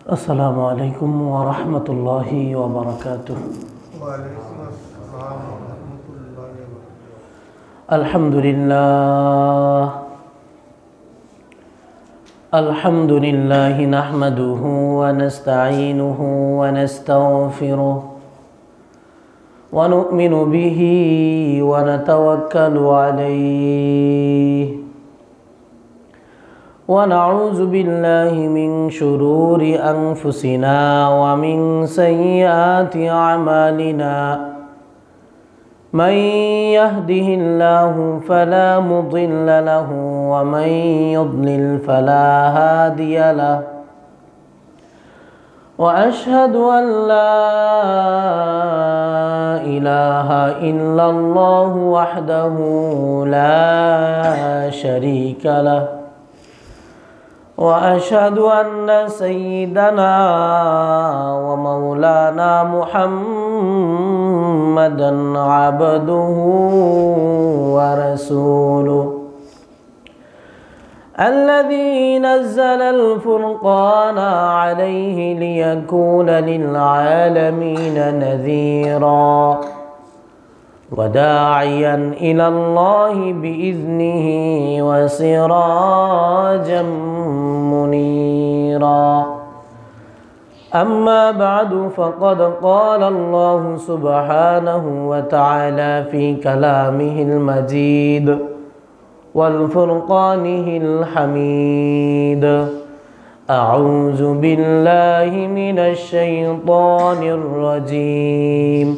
আসসালামু আলাইকুম ওয়া রাহমাতুল্লাহি ওয়া বারাকাতুহু। আলহামদুলিল্লাহ আলহামদুলিল্লাহি নাহমাদুহু ওয়া নাস্তাঈনুহু ওয়া নাস্তাগফিরুহু ওয়া নু'মিনু বিহি ওয়া নাতাওয়াক্কালু আলাইহি ونعوذ بالله من شرور أنفسنا ومن سيئات أعمالنا من يهده الله فلا مضل له ومن يضلل فلا هادي له وأشهد أن لا إله إلا الله وحده لا شريك له وأشهد أن سيدنا ومولانا محمدا عبده ورسوله الذي نزل الفرقان عليه ليكون للعالمين نذيرا وداعيا إلى الله بإذنه وسراجا منيرا أما بعد فقد قال الله سبحانه وتعالى في كلامه المجيد والفرقانه الحميد أعوذ بالله من الشيطان الرجيم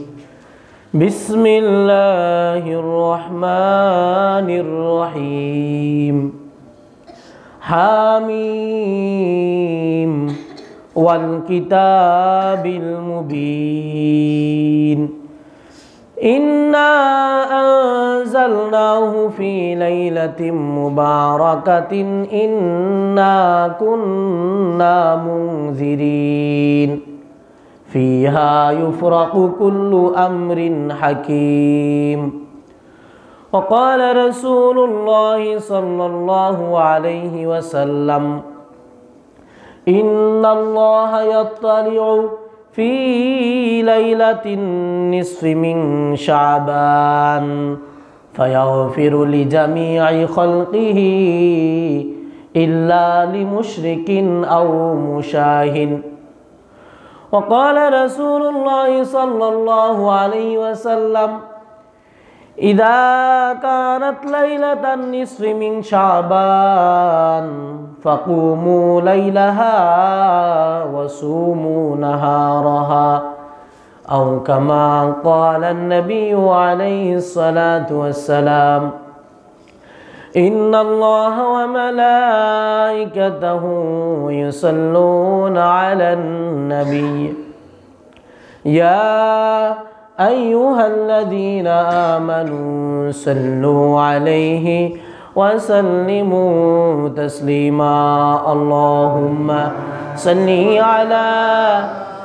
بسم الله الرحمن الرحيم حاميم والكتاب المبين إنا أنزلناه في ليلة مباركة إنا كنا منذرين فيها يفرق كل أمر حكيم وقال رسول الله صلى الله عليه وسلم إن الله يطلع في ليلة النصف من شعبان فيغفر لجميع خلقه إلا لمشرك أو مشاهد وقال رسول الله صلى الله عليه وسلم إذا كانت ليلة النصف من شعبان فقوموا ليلها وصوموا نهارها أو كما قال النبي عليه الصلاة والسلام إن الله وملائكته يصلون على النبي يا أيها الذين آمنوا صلوا عليه وسلموا تسليما اللهم صل على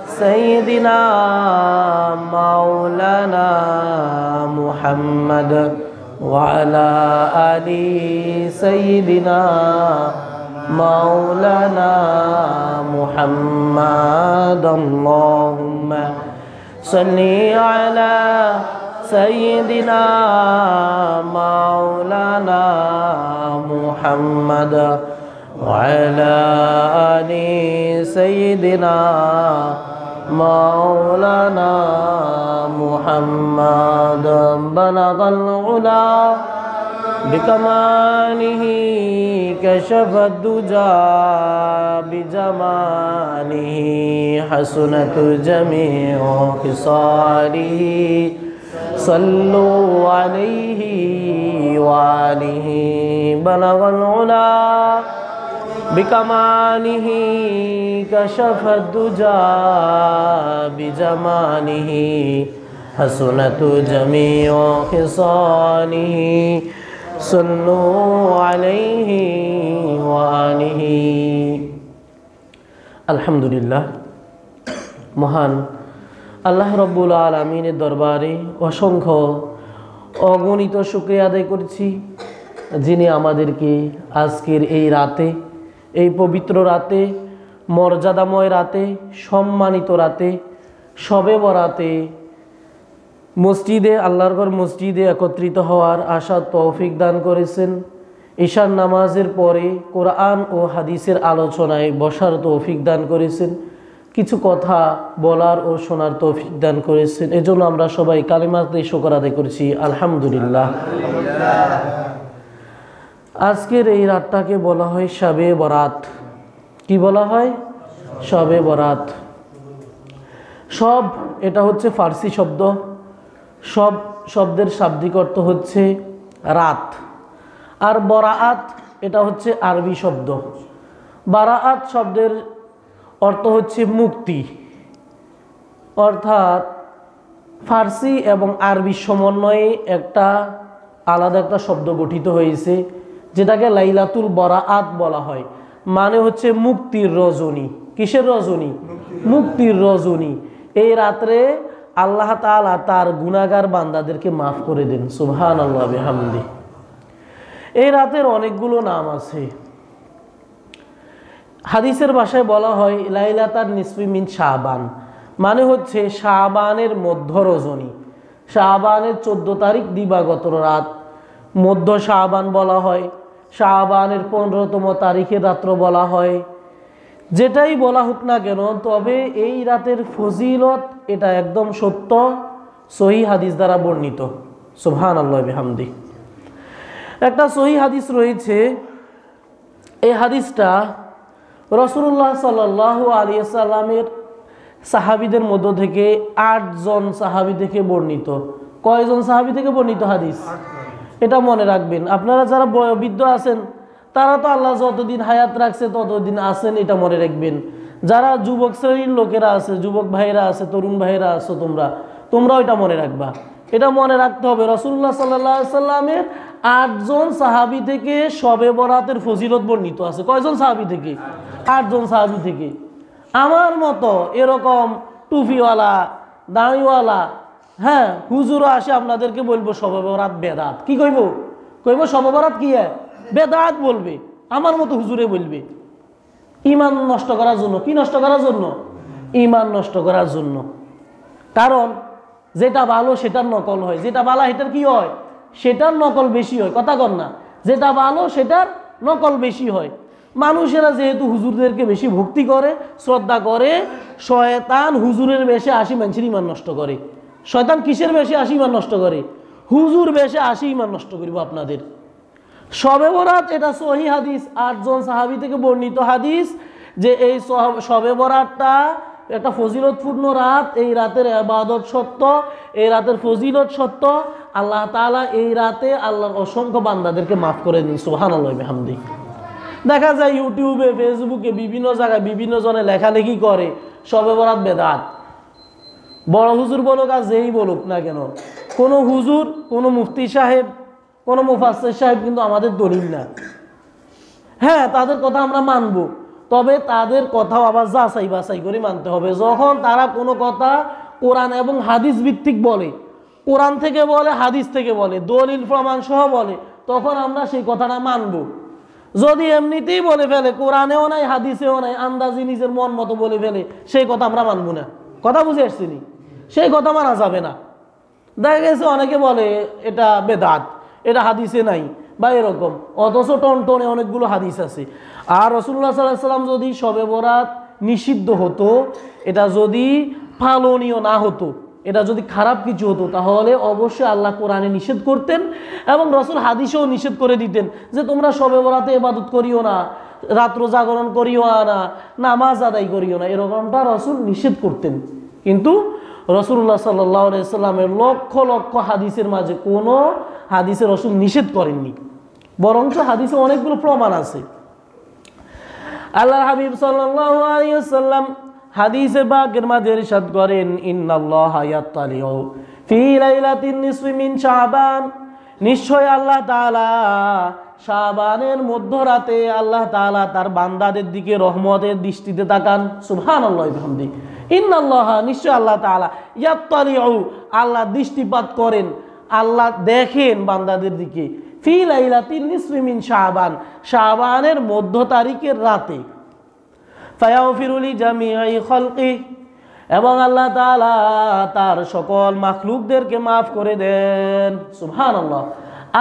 سيدنا مولانا محمد وعلى آل سيدنا مولانا محمد اللهم صل على سيدنا مولانا محمد وعلى آل سيدنا مولانا محمد بلغ العلا بكماله كشف الدجى بجماله حسنت جميع خصاله صلوا عليه وآله بلغ العلا بكماله كشف الدجى بجماله حسنت جميع خصاله صلوا عليه وآله আলহামদুলিল্লাহ। মহান আল্লাহ রব্বুল আলামিনের দরবারে অসংখ্য অগণিত শুকরিয়া আদায় করছি, যিনি আমাদেরকে আজকের এই রাতে, এই পবিত্র রাতে মর্যাদাময় রাতে, সম্মানিত রাতে, শবে বরাতে মসজিদে, আল্লাহর ঘর মসজিদে একত্রিত হওয়ার আশা তৌফিক দান করেছেন। ঈশার নামাজের পরে কোরআন ও হাদিসের আলোচনায় বসার তৌফিক দান করেছেন। কিছু কথা বলার ও শোনার তৌফিক দান করেছেন। এজন্য আমরা সবাই কালিমাতে শুকর আদায় করেছি, আলহামদুলিল্লাহ। আজকের এই রাতটাকে বলা হয় শবে বরাত। কি বলা হয়? শবে বরাত। সব এটা হচ্ছে ফার্সি শব্দ। সব শব্দের শাব্দিক অর্থ হচ্ছে রাত, আর বরাআত এটা হচ্ছে আরবি শব্দ। বারাআত শব্দের অর্থ হচ্ছে মুক্তি, অর্থাৎ ফার্সি এবং আরবি সমন্বয়ে একটা আলাদা একটা শব্দ গঠিত হয়েছে, যেটাকে লাইলাতুল বরাআত বলা হয়। মানে হচ্ছে মুক্তির রজনী। কিসের রজনী? মুক্তির রজনী। এই রাত্রে আল্লাহ তাআলা তার গুনাহগার বান্দাদেরকে মাফ করে দেন, সুবহানাল্লাহ বিহামদি। এই রাতের অনেকগুলো নাম আছে। হাদিসের ভাষায় বলা হয় লাইলাতান নিসফি মিন শাবান, মানে হচ্ছে শাবানের মধ্য রজনী। শাবানের 14 তারিখ দিবাগত রাত মধ্য শাবান বলা হয়। শাবানের 15তম তারিখের রাত্র বলা হয়। যেটাই বলা হোক না কেন, তবে এই রাতের ফজিলত এটা একদম সত্য, সহিহ হাদিস দ্বারা বর্ণিত, সুবহানাল্লাহ বিহামদি। একটা সহিহ হাদিস রয়েছে। এই হাদিসটা রাসূলুল্লাহ সাল্লাল্লাহু আলাইহি সাল্লামের সাহাবীদের মধ্য থেকে 8 জন সাহাবী থেকে বর্ণিত। কয়জন সাহাবী থেকে বর্ণিত হাদিস? এটা মনে রাখবেন। আপনারা যারা বয়োবৃদ্ধ আছেন তারা তো আল্লাহ যতদিন হায়াত রাখছে ততদিন আছেন, এটা মনে রাখবেন। যারা যুবক শ্রেণীর লোকেরা আছে, যুবক ভাইরা আছে, তরুণ ভাইরা আছো, তোমরাও এটা মনে রাখবা। এটা মনে রাখতে হবে রাসূলুল্লাহ সাল্লাল্লাহু আলাইহি সাল্লামের 8 জন সাহাবী থেকে শবে বরাতের ফজিলত বর্ণিত আছে। কয়জন সাহাবী থেকে? 8 জন সাহাবী থেকে। আমার মতো এরকম টুপিওয়ালা, দাড়িওয়ালা হুজুরও আসে আপনাদেরকে বলবো শবে বরাত বেদাত। কি কইব শবে বরাত কি বেদাত বলবে। আমার মতো হুজুরে বলবে ঈমান নষ্ট করার জন্য। কি নষ্ট করার জন্য? ঈমান নষ্ট করার জন্য। কারণ যেটা ভালো সেটার নকল হয়, যেটা ভালো সেটার কি হয়? সেটার নকল বেশি হয়। কথা কন না? যেটা ভালো সেটার নকল বেশি হয়। মানুষেরা যেহেতু হুজুরদেরকে বেশি ভক্তি করে, শ্রদ্ধা করে, শয়তান হুজুরের বেশে আসি মানুষের ঈমান নষ্ট করে। শয়তান কিসের বেশে আসি ঈমান নষ্ট করে? হুজুর বেশে আসি ঈমান নষ্ট করব আপনাদের। শবে বরাত এটা সহিহ হাদিস, 8 জন সাহাবী থেকে বর্ণিত হাদিস, যে এই শবে বরাতটা একটা ফজিলতপূর্ণ রাত। এই রাতের ইবাদত সত্য, এই রাতের ফজিলত সত্য। আল্লাহ তাআলা এই রাতে আল্লাহর অসংখ্য বান্দাদেরকে মাফ করে দিন, সুবহানাল্লাহ বিহামদি। দেখা যায় ইউটিউবে, ফেসবুকে, বিভিন্ন জায়গায় বিভিন্ন জনে লেখালেখি করে শবে বরাত বেদাত। বড় হুজুর বলুক আর যেই বলুক না কেন, কোনো হুজুর, কোনো মুফতি সাহেব, কোনো মুফাসসির সাহেব কিন্তু আমাদের দলিল না। তাদের কথা আমরা মানব, তবে তাদের কথাও আবার যাচাই বাছাই করে মানতে হবে। যখন তারা কোনো কথা কোরআন এবং হাদিস ভিত্তিক বলে, কোরআন থেকে বলে, হাদিস থেকে বলে, দলিল প্রমাণ সহ বলে, তখন আমরা সেই কথাটা মানব। যদি এমনিতেই বলে ফেলে, কোরআনেও নাই হাদিসেও নাই, আন্দাজি নিজের মন মতো বলে ফেলে, সেই কথা আমরা মানব না। কথা বুঝে আসছিনি? সেই কথা মানা যাবে না। দেখা গেছে অনেকে বলে এটা বেদাত, এটা হাদিসে নাই বা এরকম, অথচ টনটনে অনেকগুলো হাদিস আছে। আর রাসূলুল্লাহ সাল্লাল্লাহু আলাইহি ওয়াসাল্লাম যদি শবে বরাত নিষিদ্ধ হতো, এটা যদি পালনীয় না হতো, এটা যদি খারাপ কিছু হতো, তাহলে অবশ্যই আল্লাহ কোরআনে নিষেধ করতেন এবং রাসূল হাদিসেও নিষেধ করে দিতেন যে তোমরা শবে বরাতে ইবাদত করিও না, রাত্র জাগরণ করিও না, নামাজ আদায় করিও না, এরকমটা রাসূল নিষেধ করতেন। কিন্তু রাসূলুল্লাহ সাল্লাল্লাহু আলাইহি ওয়াসাল্লামের লক্ষ লক্ষ হাদিসের মাঝে কোনো হাদিসে রাসূল নিষেধ করেননি, বরঞ্চ হাদিসে অনেকগুলো প্রমাণ আছে। আল্লাহর হাবিব সাল্লাল্লাহু আলাইহি ওয়াসাল্লাম হাদিসে পাকের মাঝে ইরশাদ করেন, ইন্নাল্লাহা ইয়াত্তালিউ ফি লাইলাতিন নিসফি মিন শাবান, নিশ্চয় আল্লাহ তাআলা শাবানের মধ্যরাতে আল্লাহ তাআলা তার বান্দাদের দিকে রহমতের দৃষ্টিতে তাকান, সুবহানাল্লাহি ওয়া বিহামদিহি। ইন্নাল্লাহা, নিশ্চয় আল্লাহ তাআলা, ইয়াত্তালিউ, আল্লাহ দৃষ্টিপাত করেন, আল্লাহ দেখেন বান্দাদের দিকে, ফি লাইলাতিন নিসফি মিন শাবান, শাবানের মধ্য তারিখের রাতে। ফায়াগফিরু লিজামিই খালকি, এবং আল্লাহ তাআলা তার সকল মাখলুকদেরকে মাফ করে দেন। সুবহানাল্লাহ।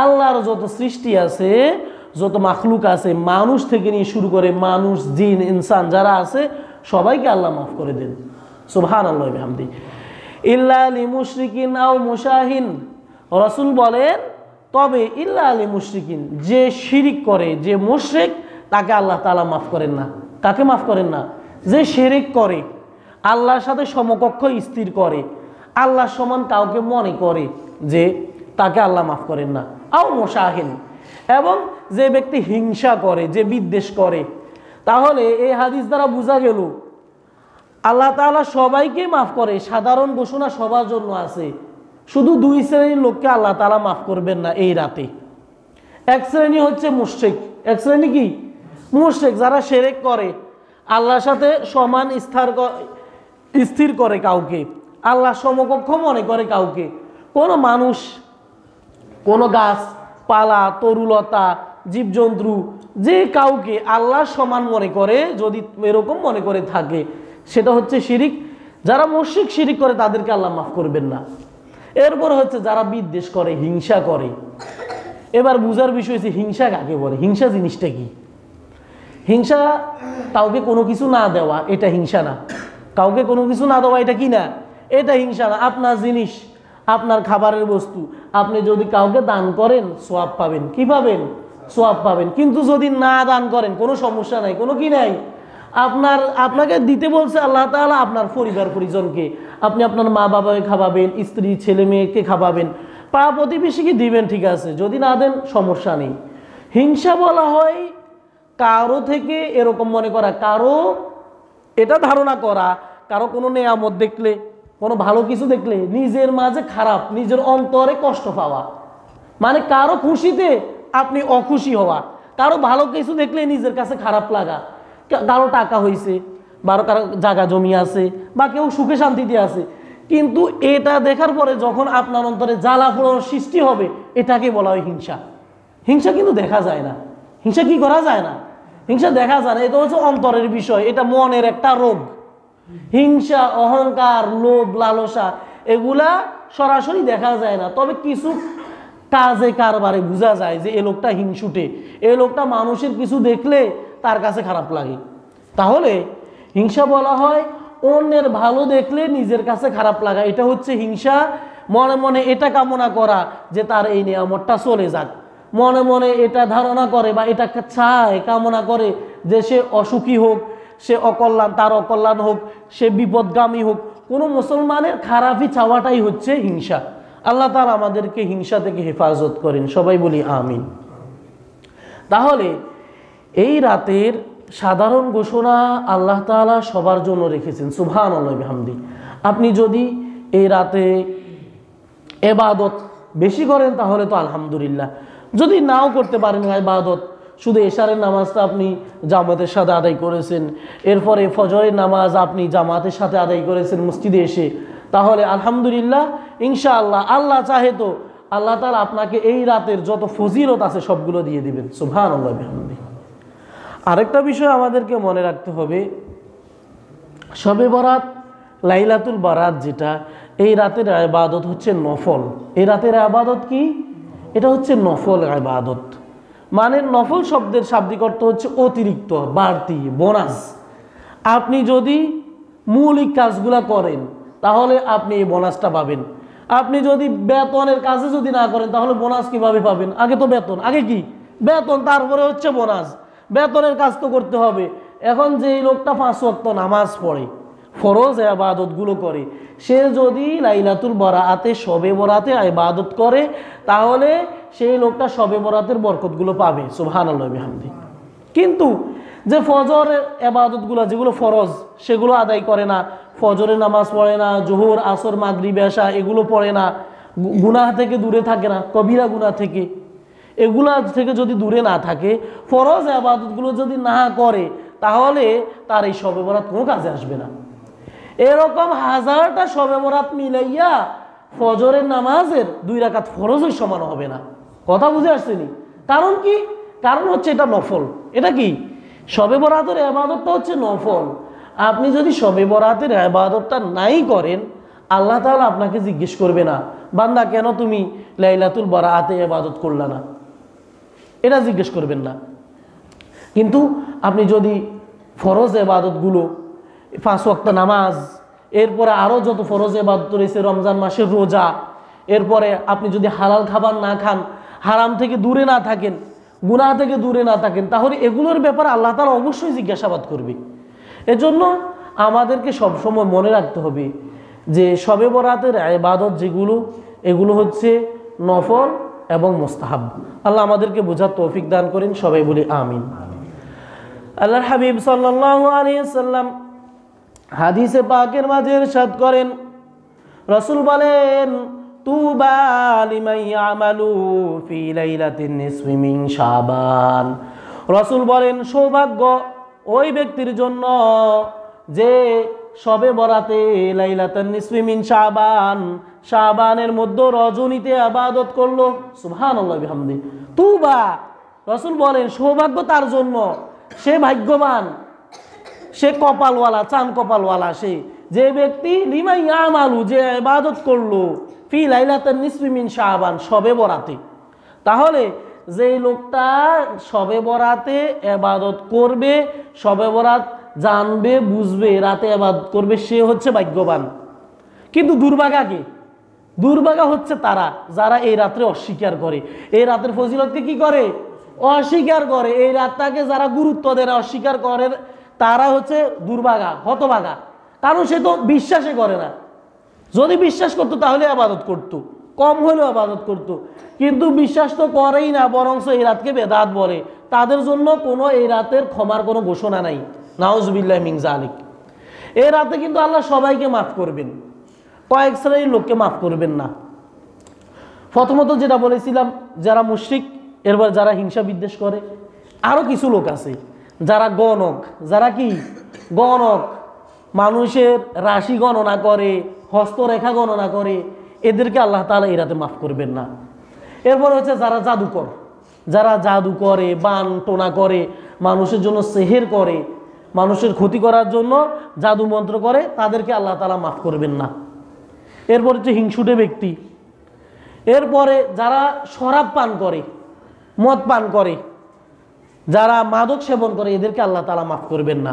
আল্লাহর যত সৃষ্টি আছে, যত মাখলুক আছে, মানুষ থেকে নিয়ে শুরু করে মানুষ, জিন, ইনসান যারা আছে সবাইকে আল্লাহ মাফ করে দেন। সুবহানাল্লাহ বিহামদি। ইল্লা লিমুশরিকিন আও মুশাহিন, রাসূল বলেন তবে ইল্লা লিমুশরিকিন, যে শিরিক করে, যে মুশরিক, তাকে আল্লাহ তাআলা মাফ করেন না। কাকে মাফ করেন না? যে শিরিক করে, আল্লাহর সাথে সমকক্ষ স্থির করে, আল্লাহ সমান কাউকে মনে করে, যে তাকে আল্লাহ মাফ করেন না। আও মুশাহিন, এবং যে ব্যক্তি হিংসা করে, যে বিদ্বেষ করে। তাহলে এই হাদিস দ্বারা বোঝা গেল আল্লাহ তাআলা সবাইকে মাফ করে, সাধারণ ঘোষণা সবার জন্য আছে। শুধু দুই শ্রেণীর লোককে আল্লাহ তাআলা মাফ করবেন না এই রাতে। এক শ্রেণী হচ্ছে মুশরিক। এক শ্রেণী কি? মুশরিক, যারা শিরক করে, আল্লাহর সাথে সমান স্থির করে কাউকে, আল্লাহ সমকক্ষ মনে করে কাউকে। কোনো মানুষ, কোনো গাছ পালা, তরুলতা, জীবজন্তু, যে কাউকে আল্লাহ সমান মনে করে, যদি এরকম মনে করে থাকে, সেটা হচ্ছে শিরিক। যারা মুশরিক শিরিক করে তাদেরকে আল্লাহ মাফ করবেন না। এরপর হচ্ছে যারা বিদ্বেষ করে, হিংসা করে। এবার বুঝার বিষয় হচ্ছে হিংসা কাকে বলে, হিংসা জিনিসটা কি। হিংসা কাউকে কোনো কিছু না দেওয়া, এটা হিংসা না। কাউকে কোনো কিছু না দেওয়া, এটা কি না? এটা হিংসা না। আপনার জিনিস, আপনার খাবারের বস্তু আপনি যদি কাউকে দান করেন সওয়াব পাবেন। কি পাবেন? সওয়াব পাবেন। কিন্তু যদি না দান করেন কোনো সমস্যা নাই, কোনো কি নাই। আপনাকে দিতে বলছে আল্লাহ তাআলা আপনার পরিবার পরিজনকে, আপনি আপনার মা বাবাকে খাওয়াবেন, স্ত্রী ছেলে মেয়েকে খাওয়াবেন, পাড়া প্রতিবেশীকে দিবেন, ঠিক আছে। যদি না দেন সমস্যা নেই। হিংসা বলা হয় কারো থেকে এরকম মনে করা, কারো এটা ধারণা করা, কারো কোনো নেয়ামত দেখলে, কোনো ভালো কিছু দেখলে নিজের মাঝে খারাপ, নিজের অন্তরে কষ্ট পাওয়া, মানে কারো খুশিতে আপনি অখুশি হওয়া, কারো ভালো কিছু দেখলে নিজের কাছে খারাপ লাগা। কারো টাকা হয়েছে, কারো জায়গা জমি আছে, বা কেউ সুখে শান্তিতে আছে, কিন্তু এটা দেখার পরে যখন আপনার অন্তরে জ্বালা পোড়ানোর সৃষ্টি হবে, এটাকে বলা হয় হিংসা। হিংসা কিন্তু দেখা যায় না। হিংসা কি করা যায় না? হিংসা দেখা যায় না। এটা হচ্ছে অন্তরের বিষয়, এটা মনের একটা রোগ। হিংসা, অহংকার, লোভ, লালসা এগুলা সরাসরি দেখা যায় না, তবে কিছু কাজে কারবারে বোঝা যায় যে এ লোকটা হিংসুটে, এ লোকটা মানুষের কিছু দেখলে তার কাছে খারাপ লাগে। তাহলে হিংসা বলা হয় অন্যের ভালো দেখলে নিজের কাছে খারাপ লাগা, এটা হচ্ছে হিংসা। মনে মনে এটা কামনা করা যে তার এই নিয়ামতটা চলে যাক, মনে মনে এটা ধারণা করে বা এটা চায়, কামনা করে যে সে অসুখী হোক, সে অকল্যাণ, তার অকল্যাণ হোক, সে বিপদগামী হোক। কোনো মুসলমানের খারাপই চাওয়াটাই হচ্ছে হিংসা। আল্লাহ তাআলা আমাদেরকে হিংসা থেকে হেফাজত করেন, সবাই বলি আমিন। তাহলে এই রাতের সাধারণ ঘোষণা আল্লাহ তাআলা সবার জন্য রেখেছেন। সুবহানাল্লাহ বিহামদি। আপনি যদি এই রাতে ইবাদত বেশি করেন তাহলে তো আলহামদুলিল্লাহ, যদি নাও করতে পারেন ইবাদত, শুধু এশারের নামাজটা আপনি জামাতের সাথে আদায় করেছেন, এরপরে ফজরের নামাজ আপনি জামাতের সাথে আদায় করেছেন মসজিদে এসে, তাহলে আলহামদুলিল্লাহ। ইনশাআল্লাহ আল্লাহ চাহে তো আল্লাহ তাআলা আপনাকে এই রাতের যত ফজিলত আছে সবগুলো দিয়ে দিবেন। সুবহানাল্লাহ বিহামদি। আরেকটা বিষয় আমাদেরকে মনে রাখতে হবে, শবে বরাত, লাইলাতুল বারাত, যেটা এই রাতের ইবাদত হচ্ছে নফল। এই রাতের ইবাদত কি? এটা হচ্ছে নফল ইবাদত। মানে নফল শব্দের শাব্দিক অর্থ হচ্ছে অতিরিক্ত, বাড়তি, বোনাস। আপনি যদি মৌলিক কাজগুলা করেন তাহলে আপনি এই বোনাসটা পাবেন। আপনি যদি বেতনের কাজে যদি না করেন তাহলে বোনাস কিভাবে পাবেন? আগে তো বেতন, আগে কি? বেতন, তারপরে হচ্ছে বোনাস। বেতনের কাজ তো করতে হবে। এখন যে লোকটা 5 ওয়াক্ত নামাজ পড়ে, ফরজ ইবাদতগুলো করে, সে যদি লাইলাতুল বারাতে, শবে বরাতে ইবাদত করে, তাহলে সেই লোকটা শবে বরাতের বরকতগুলো পাবে। সুবহানাল্লাহ বিহামদি। কিন্তু যে ফজরের ইবাদতগুলো, যেগুলো ফরজ, সেগুলো আদায় করে না, ফজরের নামাজ পড়ে না, জোহর, আসর, মাগরিব, এশা এগুলো পড়ে না, গুনাহ থেকে দূরে থাকে না, কবিরা গুনাহ থেকে, এগুলা থেকে যদি দূরে না থাকে, ফরজ ইবাদতগুলো যদি না করে, তাহলে তার এই শবে বরাত কোনো কাজে আসবে না। এরকম হাজারটা শবে বরাত মিলাইয়া ফজরের নামাজের 2 রাকাত ফরজের সমান হবে না। কথা বুঝে আসছেনি? কারণ কি? কারণ হচ্ছে এটা নফল। এটা কি? শবে বরাতের ইবাদতটা হচ্ছে নফল। আপনি যদি শবে বরাতের ইবাদতটা নাই করেন, আল্লাহ তাআলা আপনাকে জিজ্ঞেস করবে না, বান্দা কেন তুমি লাইলাতুল বারাতে ইবাদত করলা না, এটা জিজ্ঞেস করবেন না। কিন্তু আপনি যদি ফরজ ইবাদতগুলো, 5 ওয়াক্ত নামাজ, এরপরে আরও যত ফরজ ইবাদত রয়েছে, রমজান মাসের রোজা, এরপরে আপনি যদি হালাল খাবার না খান, হারাম থেকে দূরে না থাকেন, গুনাহ থেকে দূরে না থাকেন, তাহলে এগুলোর ব্যাপারে আল্লাহ তাআলা অবশ্যই জিজ্ঞাসাবাদ করবে। এজন্য আমাদেরকে সবসময় মনে রাখতে হবে যে শবে বরাতের ইবাদত যেগুলো, এগুলো হচ্ছে নফল এবং মুস্তাহাব। আল্লাহ আমাদেরকে বোঝার তৌফিক দান করেন, সবাই বলি আমিন। আল্লাহর হাবিব সাল্লাল্লাহু আলাইহি ওয়াসাল্লাম হাদিসে পাকের মাঝে ইরশাদ করেন, রাসূল বলেন, তুবা লিমান ইয়ামালু ফি লাইলাতিন নিসফি মিন শাবান। রাসূল বলেন, সৌভাগ্য ওই ব্যক্তির জন্য যে শবে বরাতে লাইলাতুন নিসফি মিন শাবান, শাবানের মধ্য রজনীতে ইবাদত করলো। সুবহানাল্লাহ বিহামদি। তুবা, রাসূল বলেন সৌভাগ্য তার জন্য, সে ভাগ্যবান, সে কপালওয়ালা, চান কপালওয়ালা সে, যে ব্যক্তি লিমান ইয়ামালু, যে ইবাদত করলো ফি লাইলাতুন নিসফি মিন শাবান, শবে বরাতে। তাহলে যে লোকটা শবে বরাতে ইবাদত করবে, শবে বরাত জানবে, বুঝবে, রাতে ইবাদত করবে, সে হচ্ছে ভাগ্যবান। কিন্তু দুর্ভাগা কে? দুর্ভাগা হচ্ছে তারা যারা এই রাত্রে অস্বীকার করে, এই রাতের ফজিলতকে কি করে? অস্বীকার করে। এই রাতটাকে যারা গুরুত্ব দেয়, অস্বীকার করে, তারা হচ্ছে দুর্ভাগা, হতভাগা। কারণ সে তো বিশ্বাসই করে না। যদি বিশ্বাস করতো তাহলে ইবাদত করতো, কম হলেও ইবাদত করতো, কিন্তু বিশ্বাস তো করেই না, বরং এই রাতকে বেদাত বলে। তাদের জন্য কোনো এই রাতের ক্ষমার কোনো ঘোষণা নাই। নাউজুবিল্লাহি মিন যালিক। এই রাতে কিন্তু আল্লাহ সবাইকে মাফ করবেন, কয়েক শ্রেণীর লোককে মাফ করবেন না। প্রথমত যেটা বলেছিলাম, যারা মুশরিক, এরপর যারা হিংসা বিদ্বেষ করে, আরো কিছু লোক আছে যারা গণক, যারা কি গণক, মানুষের রাশি গণনা করে, হস্তরেখা গণনা করে, এদেরকে আল্লাহ তাআলা এই রাতে মাফ করবেন না। এরপর হচ্ছে যারা জাদুকর, যারা জাদু করে, বান টোনা করে, মানুষের জন্য সেহের করে, মানুষের ক্ষতি করার জন্য জাদু মন্ত্র করে, তাদেরকে আল্লাহ তাআলা মাফ করবেন না। এরপর হচ্ছে হিংসুটে ব্যক্তি, এরপরে যারা শরাব পান করে, মদ পান করে, যারা মাদক সেবন করে, এদেরকে আল্লাহ তাআলা মাফ করবেন না।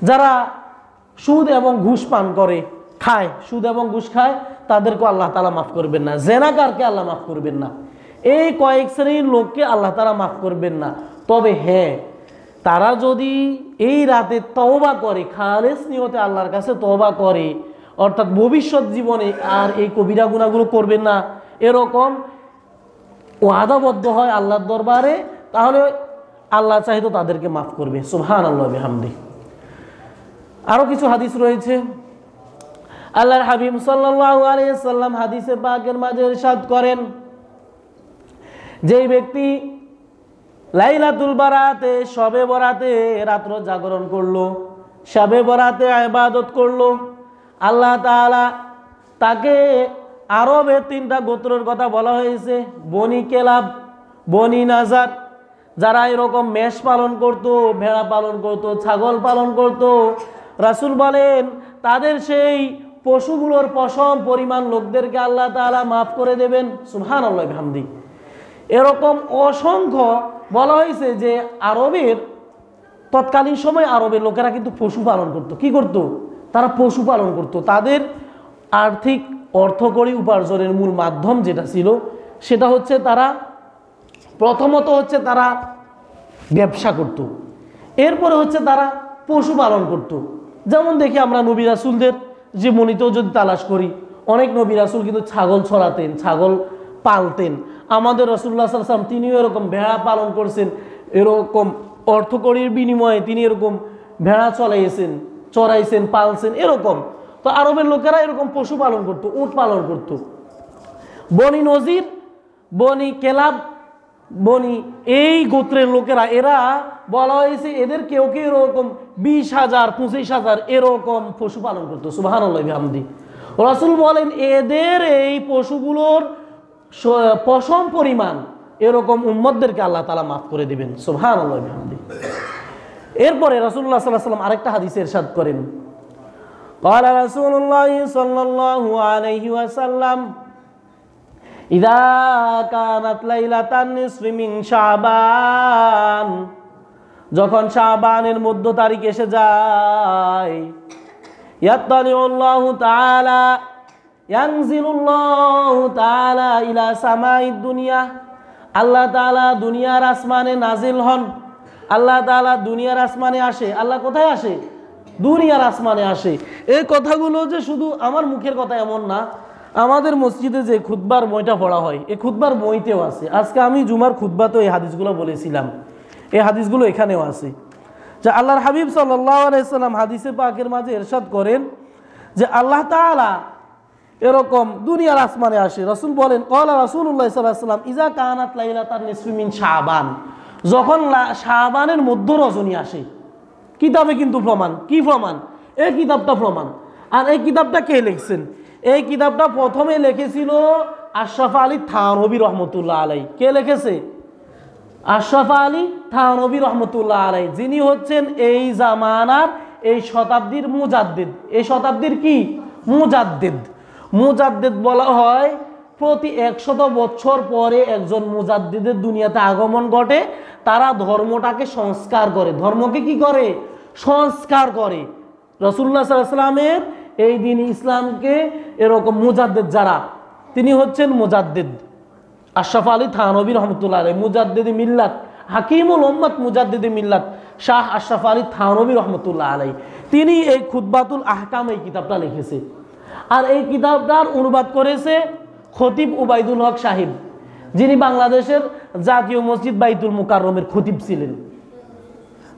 যারা সুদ এবং ঘুষ পান করে, খায়, সুদ এবং ঘুষ খায়, তাদেরকে আল্লাহ তাআলা মাফ করবেন না। জেনাকারকে আল্লাহ মাফ করবেন না। এই কয়েক শ্রেণীর লোককে আল্লাহ তাআলা মাফ করবেন না। তবে হ্যাঁ, তারা যদি এই রাতে তওবা করে, খালেস নিয়তে আল্লাহর কাছে তওবা করে, অর্থাৎ ভবিষ্যৎ জীবনে আর এই কবিরা গুনাহগুলো করবেন না, এরকম ওয়াদাবদ্ধ হয় আল্লাহর দরবারে, তাহলে আল্লাহ চাইতো তাদেরকে মাফ করবে। সুবহানাল্লাহ বিহামদি। আরো কিছু হাদিস রয়েছে। আল্লাহর হাবিব সাল্লাল্লাহু আলাইহি সাল্লাম হাদিসে পাকের মাঝে ইরশাদ করেন, যেই ব্যক্তি লাইলাতুল বারাতে, শবে বরাতে রাত্র জাগরণ করলো, শবে বরাতে ইবাদত করলো, আল্লাহ তাআলা তাকে আরবের 3টা গোত্রের কথা বলা হয়েছে, বনি কেলাব, বনি নাজার, যারা এরকম মেষ পালন করত, ভেড়া পালন করত, ছাগল পালন করত, রাসূল বলেন তাদের সেই পশুগুলোর পশম পরিমাণ লোকদেরকে আল্লাহ তাআলা মাফ করে দেবেন। সুবহানাল্লাহ বিহামদি। এরকম অসংখ্য বলা হয়েছে যে আরবের তৎকালীন সময় আরবের লোকেরা কিন্তু পশু পালন করত। কি করত? তারা পশু পালন করত। তাদের আর্থিক অর্থকরী উপার্জনের মূল মাধ্যম যেটা ছিল, সেটা হচ্ছে তারা প্রথমত হচ্ছে তারা ব্যবসা করত, এরপরে হচ্ছে তারা পশু পালন করত। যেমন দেখি আমরা নবী রাসূলদের জীবনীতেও যদি তালাশ করি, অনেক নবী রাসূল কিন্তু ছাগল ছড়াতেন, ছাগল পালতেন। আমাদের রাসূলুল্লাহ সাল্লাল্লাহু আলাইহি ওয়াসাল্লাম তিনিও এরকম ভেড়া পালন করছেন, এরকম অর্থকরীর বিনিময়ে তিনি এরকম ভেড়া চড়াইছেন, পালছেন, এরকম। তো আরবের লোকেরা এরকম পশু পালন করত, উট পালন করত। বনি নজির, বনি কেলাব, বনি এই গোত্রের লোকেরা, এরা বলা হয়েছে এদের কেউ কেউ এরকম 20,000 25,000 এরকম পশু পালন করতো। সুবহানাল্লাহ বিহামদি। রাসূল বলেন এদের এই পশুগুলোর পশম পরিমাণ এরকম উম্মতদেরকে আল্লাহ তাআলা মাফ করে দিবেন। সুবহানাল্লাহ বিহামদি। এরপরে রাসূলুল্লাহ সাল্লাল্লাহু আলাইহি ওয়াসাল্লাম আরেকটা হাদিসে ইরশাদ করেন, ক্বালা রাসূলুল্লাহ সাল্লাল্লাহু আলাইহি ওয়াসাল্লাম ইযা কানাত লাইলাতান নিসফি মিন শাবান, যখন শাবানের মধ্য তারিখ এসে যায়, ইয়াত্তালিউল্লাহু তাআলা ইয়ানজিলুল্লাহু তাআলা ইলা সামাইদ দুনিয়া, আল্লাহ তাআলা দুনিয়ার আসমানে নাজিল হন। আল্লাহ তাআলা দুনিয়ার আসমানে আসে। আল্লাহ কোথায় আসে? দুনিয়ার আসমানে আসে। এই কথাগুলো যে শুধু আমার মুখের কথা এমন না, আমাদের মসজিদে যে খুতবার বইটা পড়া হয় এই খুতবার বইতেও আছে। আজকে আমি জুমার খুতবাতেও এই হাদিসগুলো বলেছিলাম, এই হাদিসগুলো এখানেও আছে। যে আল্লাহর হাবিব সাল্লাল্লাহু আলাইহি সাল্লাম হাদিসে পাকের মাঝে ইরশাদ করেন যে আল্লাহ তাআলা এরকম দুনিয়ার আসমানে আসে। রাসূল বলেন, ক্বালা রাসূলুল্লাহ সাল্লাল্লাহু আলাইহি ওয়াসাল্লাম ইযা কানাত লাইলাতান নিসফি মিন শাবান, যখন শাবানের মধ্য রজনী আসে। কিতাবে কিন্তু প্রমাণ, কি প্রমাণ? এই কিতাবটা প্রমাণ। আর এই কিতাবটা কে লিখছেন? এই কিতাবটা প্রথমে লিখেছিল আশরাফ আলী থানভী রহমতুল্লাহ আলাইহি। কে লিখেছে? আশরাফ আলী থানভী রহমতুল্লাহ আলাইহি, যিনি হচ্ছেন এই জামানার এই শতাব্দীর মুজাদ্দিদ। এই শতাব্দীর কি? মুজাদ্দিদ। মুজাদ্দিদ বলা হয় প্রতি 100 বছর পরে একজন মুজাদ্দিদের দুনিয়াতে আগমন ঘটে। তারা ধর্মটাকে সংস্কার করে। ধর্মকে কি করে? সংস্কার করে। রাসূলুল্লাহ সাল্লাল্লাহু আলাইহি ওয়াসাল্লামের এই দিন ইসলামকে এরকম মুজাদ্দিদ যারা, তিনি হচ্ছেন মুজাদ্দিদ আশরাফ আলী থানভী রহমতুল্লাহ আলাইহি, মুজাদ্দিদে মিল্লাত, হাকিমুল উম্মাত মুজাদ্দিদে মিল্লাত শাহ আশরাফ আলী থানভী রহমতুল্লাহ আলাইহি। তিনি এই খুতবাতুল আহকাম এই কিতাবটা লিখেছে। আর এই কিতাবটার অনুবাদ করেছে খতিব উবাইদুল হক সাহেব, যিনি বাংলাদেশের জাতীয় মসজিদ বাইতুল মুকাররমের খতিব ছিলেন।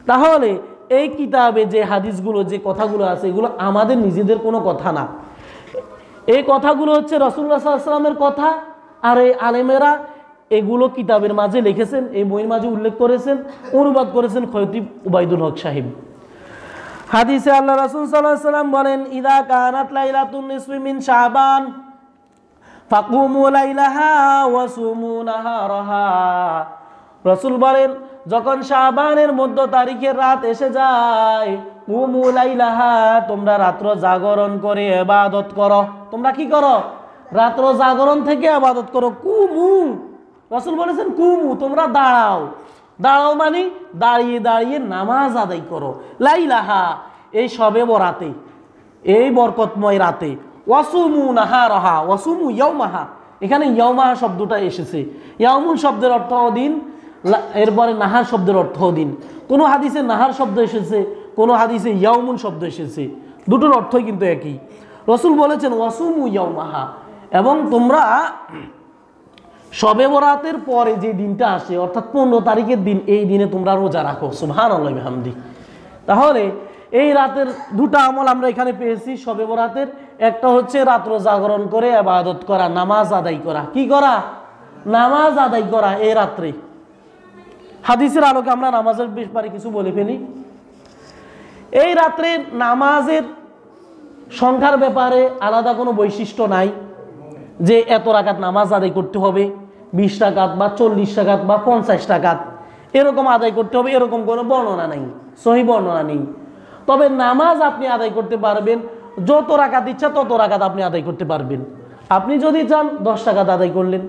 তাহলে এই কিতাবে যে হাদিসগুলো, যে কথাগুলো আছে, এগুলো আমাদের নিজেদের কোনো কথা না। এই কথাগুলো হচ্ছে রাসূলুল্লাহ সাল্লাল্লাহু আলাইহি ওয়াসাল্লামের কথা। আর এই আলেমেরা এগুলো কিতাবের মাঝে লিখেছেন, এই বইয়ের মাঝে উল্লেখ করেছেন, অনুবাদ করেছেন খতিব উবাইদুল হক সাহেব। হাদিসে আল্লাহ রাসূল সাল্লাল্লাহু আলাইহি ওয়াসাল্লাম বলেন, ইযা কানাত লাইলাতুন নিসফি মিন শাবান ফাকুমু লাইলাহা ওয়া সুমু নাহারাহা। রাসূল বলেন, যখন শাবানের মধ্য তারিখের রাত এসে যায়, কুমু লাইলাহা, তোমরা রাত্র জাগরণ করে ইবাদত করো। তোমরা কি করো? রাত্র জাগরণ থেকে ইবাদত করো। কুমু, রাসূল বলেছেন কুমু, তোমরা দাঁড়াও। দাঁড়াও মানে দাঁড়িয়ে দাঁড়িয়ে নামাজ আদায় করো। লাইলাহা, এই শবে বরাতে, এই বরকতময় রাতে। ওয়াসুমু নাহারাহা, ওয়াসুমু ইয়াউমাহা, এখানে ইয়াউমাহা শব্দটা এসেছে। ইয়াউমুন শব্দের অর্থ দিন, এরপরে নাহার শব্দের অর্থ দিন। কোন হাদিসে নাহার শব্দ এসেছে, কোন হাদিসে ইয়াউমুন শব্দ এসেছে, দুটোর অর্থই কিন্তু একই। রাসূল বলেছেন ওয়াসুমু ইয়াউমাহা, এবং তোমরা শবে বরাতের পরে যে দিনটা আসে অর্থাৎ 15 তারিখের দিন, এই দিনে তোমরা রোজা রাখো। সুবহানাল্লাহি ওয়া বিহামদিহি। তাহলে এই রাতের দুটো আমল আমরা এখানে পেয়েছি শবে বরাতের। একটা হচ্ছে রাত্র জাগরণ করে ইবাদত করা, নামাজ আদায় করা। কি করা? নামাজ আদায় করা এই রাত্রে। হাদিসের আলোকে আমরা নামাজের ব্যাপারে কিছু বলে ফেলি। এই রাত্রে নামাজের সংখ্যার ব্যাপারে আলাদা কোনো বৈশিষ্ট্য নাই যে এত রাকাত নামাজ আদায় করতে হবে, 20 রাকাত বা 40 রাকাত বা 50 রাকাত এরকম আদায় করতে হবে, এরকম কোনো বর্ণনা নেই, সহিহ বর্ণনা নেই। তবে নামাজ আপনি আদায় করতে পারবেন, যত রাকাত ইচ্ছা তত রাকাত আপনি আদায় করতে পারবেন। আপনি যদি চান 10 রাকাত আদায় করলেন,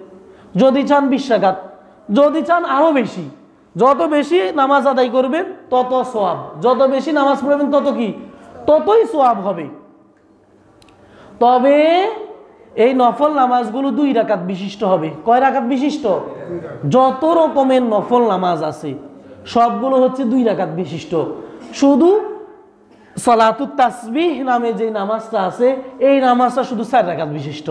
যদি চান 20 রাকাত, যদি চান আরও বেশি। যত বেশি নামাজ আদায় করবেন তত সওয়াব, যত বেশি নামাজ পড়বেন তত কি? ততই সওয়াব হবে। তবে এই নফল নামাজগুলো 2 রাকাত বিশিষ্ট হবে। কয় রাকাত বিশিষ্ট? যত রকমের নফল নামাজ আছে সবগুলো হচ্ছে 2 রাকাত বিশিষ্ট। শুধু সালাতুত তাসবিহ নামে যে নামাজটা আছে এই নামাজটা শুধু 4 রাকাত বিশিষ্ট।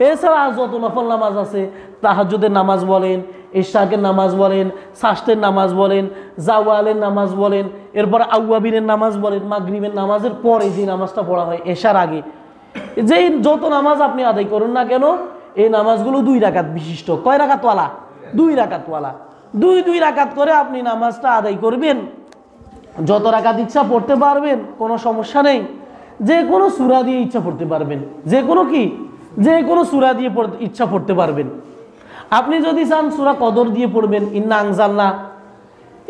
এছাড়া যত নফল নামাজ আছে, তাহাজ্জুদের নামাজ বলেন, ইশরাকের নামাজ বলেন, সাস্তের নামাজ বলেন, জাওয়ালের নামাজ বলেন, এরপর আউয়াবিনের নামাজ বলেন, মাগরিবের নামাজের পরে যে নামাজটা পড়া হয় এশার আগে, যেই যত নামাজ আপনি আদায় করুন না কেন এই নামাজগুলো 2 রাকাত বিশিষ্ট। কয় রাকাতওয়ালা? 2 রাকাতওয়ালা। 2 রাকাত করে আপনি নামাজটা আদায় করবেন। যত রাকাত ইচ্ছা পড়তে পারবেন, কোনো সমস্যা নেই। যে কোনো সূরা দিয়ে ইচ্ছা পড়তে পারবেন, যে কোনো কি, যে কোনো সূরা দিয়ে ইচ্ছা পড়তে পারবেন। আপনি যদি চান সূরা কদর দিয়ে পড়বেন, ইন্না আনজালনা,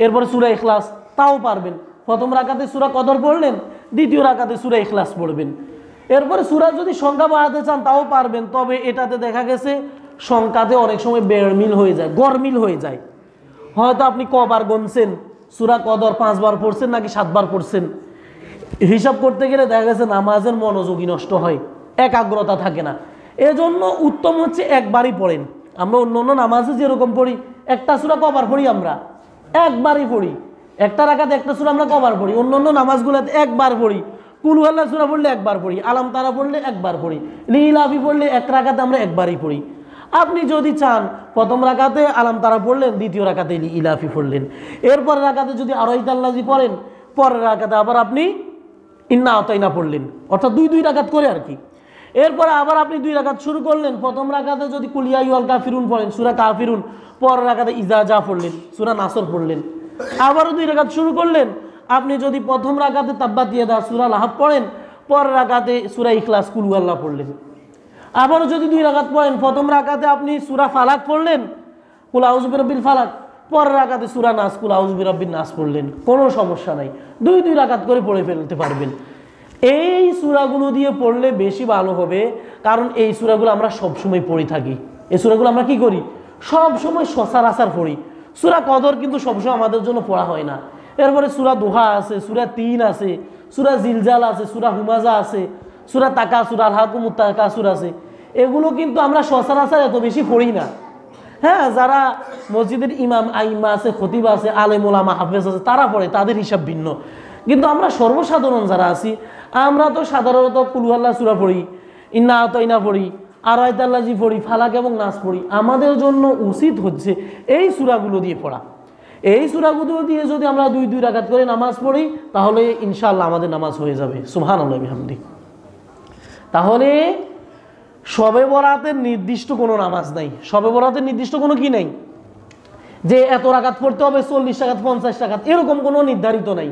এরপরে সূরা ইখলাস, তাও পারবেন। প্রথম রাকাতে সূরা কদর পড়লেন, দ্বিতীয় রাকাতে সূরা ইখলাস পড়বেন। এরপরে সূরা যদি সংখ্যা বাড়াতে চান তাও পারবেন, তবে এটাতে দেখা গেছে সংখ্যাতে অনেক সময় বেড়মিল হয়ে যায়, গড়মিল হয়ে যায়। হয়তো আপনি কবার গুনছেন, সূরা কদর 5 বার পড়ছেন নাকি 7 বার পড়ছেন, হিসাব করতে গেলে দেখা গেছে নামাজের মনোযোগী নষ্ট হয়, একাগ্রতা থাকে না। এজন্য উত্তম হচ্ছে একবারই পড়েন। আমরা অন্য অন্য নামাজে যেরকম পড়ি, একটা সূরা কবার পড়ি, আমরা একবারই পড়ি। একটা রাকাতে একটা সূরা আমরা কবার পড়ি, অন্য অন্য নামাজগুলোতে একবার পড়ি। কুল হুয়াল্লাহ সূরা পড়লে একবার পড়ি, আলাম তারা পড়লে একবার পড়ি, লিলাফি পড়লে এক রাকাতে আমরা একবারই পড়ি। আপনি যদি চান প্রথম রাকাতে আলাম তারা পড়লেন, দ্বিতীয় রাকাতে ইলাফি পড়লেন, এরপর রাকাতে যদি আরাইতাল্লাযী পড়েন, পরের রাকাতে আবার আপনি ইন্না আতাইনা পড়লেন, অর্থাৎ 2 রাকাত করে আর কি। এরপরে আবার আপনি 2 রাকাত শুরু করলেন, প্রথম রাকাতে যদি কুল ইয়া আইয়ুহাল কাফিরুন পড়েন, সূরা কাফিরুন, পরের রাকাতে ইজা জা পড়লেন, সূরা নাসর পড়লেন। আবারও 2 রাকাত শুরু করলেন, আপনি যদি প্রথম রাকাতে তাব্বাত ইয়াদা সূরা লাহাব পড়েন, পরের রাকাতে সূরা ইখলাস কুল হুয়াল্লাহ পড়লেন। আবারও যদি 2 রাকাত পড়েন, প্রথম রাকাতে আপনি সূরা ফালাক পড়লেন, কুল আউযু বিরাব্বিল ফালাক, পরের রাকাতে সূরা নাস কুল আউযু বিরাব্বিন নাস পড়লেন, কোনো সমস্যা নাই, 2 রাকাত করে পড়ে ফেলতে পারবেন। এই সূরাগুলো দিয়ে পড়লে বেশি ভালো হবে, কারণ এই সূরাগুলো আমরা সবসময় পড়ে থাকি। এই সূরাগুলো আমরা কি করি, সবসময় সচরাচর পড়ি। সূরা কদর কিন্তু সবসময় আমাদের জন্য পড়া হয় না। এরপরে সূরা দুহা আছে, সূরা 3 আছে, সূরা জিলজাল আছে, সূরা হুমাজা আছে, সূরা তাকাসুর, আল হাকুমুত তাকাসুর আছে। এগুলো কিন্তু আমরা সচরাচর এত বেশি পড়ি না। হ্যাঁ, যারা মসজিদের ইমাম আইমা আছে, খতিব আছে, আলেম ওলামা হাফেজ আছে, তারা পড়ে, তাদের হিসাব ভিন্ন। কিন্তু আমরা সর্বসাধারণ যারা আছি, আমরা তো সাধারণত কুল হুয়াল্লাহ সূরা পড়ি, ইন্না আতাইনা পড়ি, আরাইতাল্লাযী পড়ি, ফালাক এবং নাস পড়ি। আমাদের জন্য উচিত হচ্ছে এই সূরাগুলো দিয়ে পড়া। এই সূরাগুলো দিয়ে যদি আমরা 2 রাকাত করে নামাজ পড়ি, তাহলে ইনশাআল্লাহ আমাদের নামাজ হয়ে যাবে। সুবহানাল্লাহি ওয়া বিহামদিহি। তাহলে শবে বরাতের নির্দিষ্ট কোনো নামাজ নাই, শবে বরাতের নির্দিষ্ট কোনো কি নাই যে এত রাকাত পড়তে হবে, 40 রাকাত 50 রাকাত, এরকম কোনো নির্ধারিত নাই।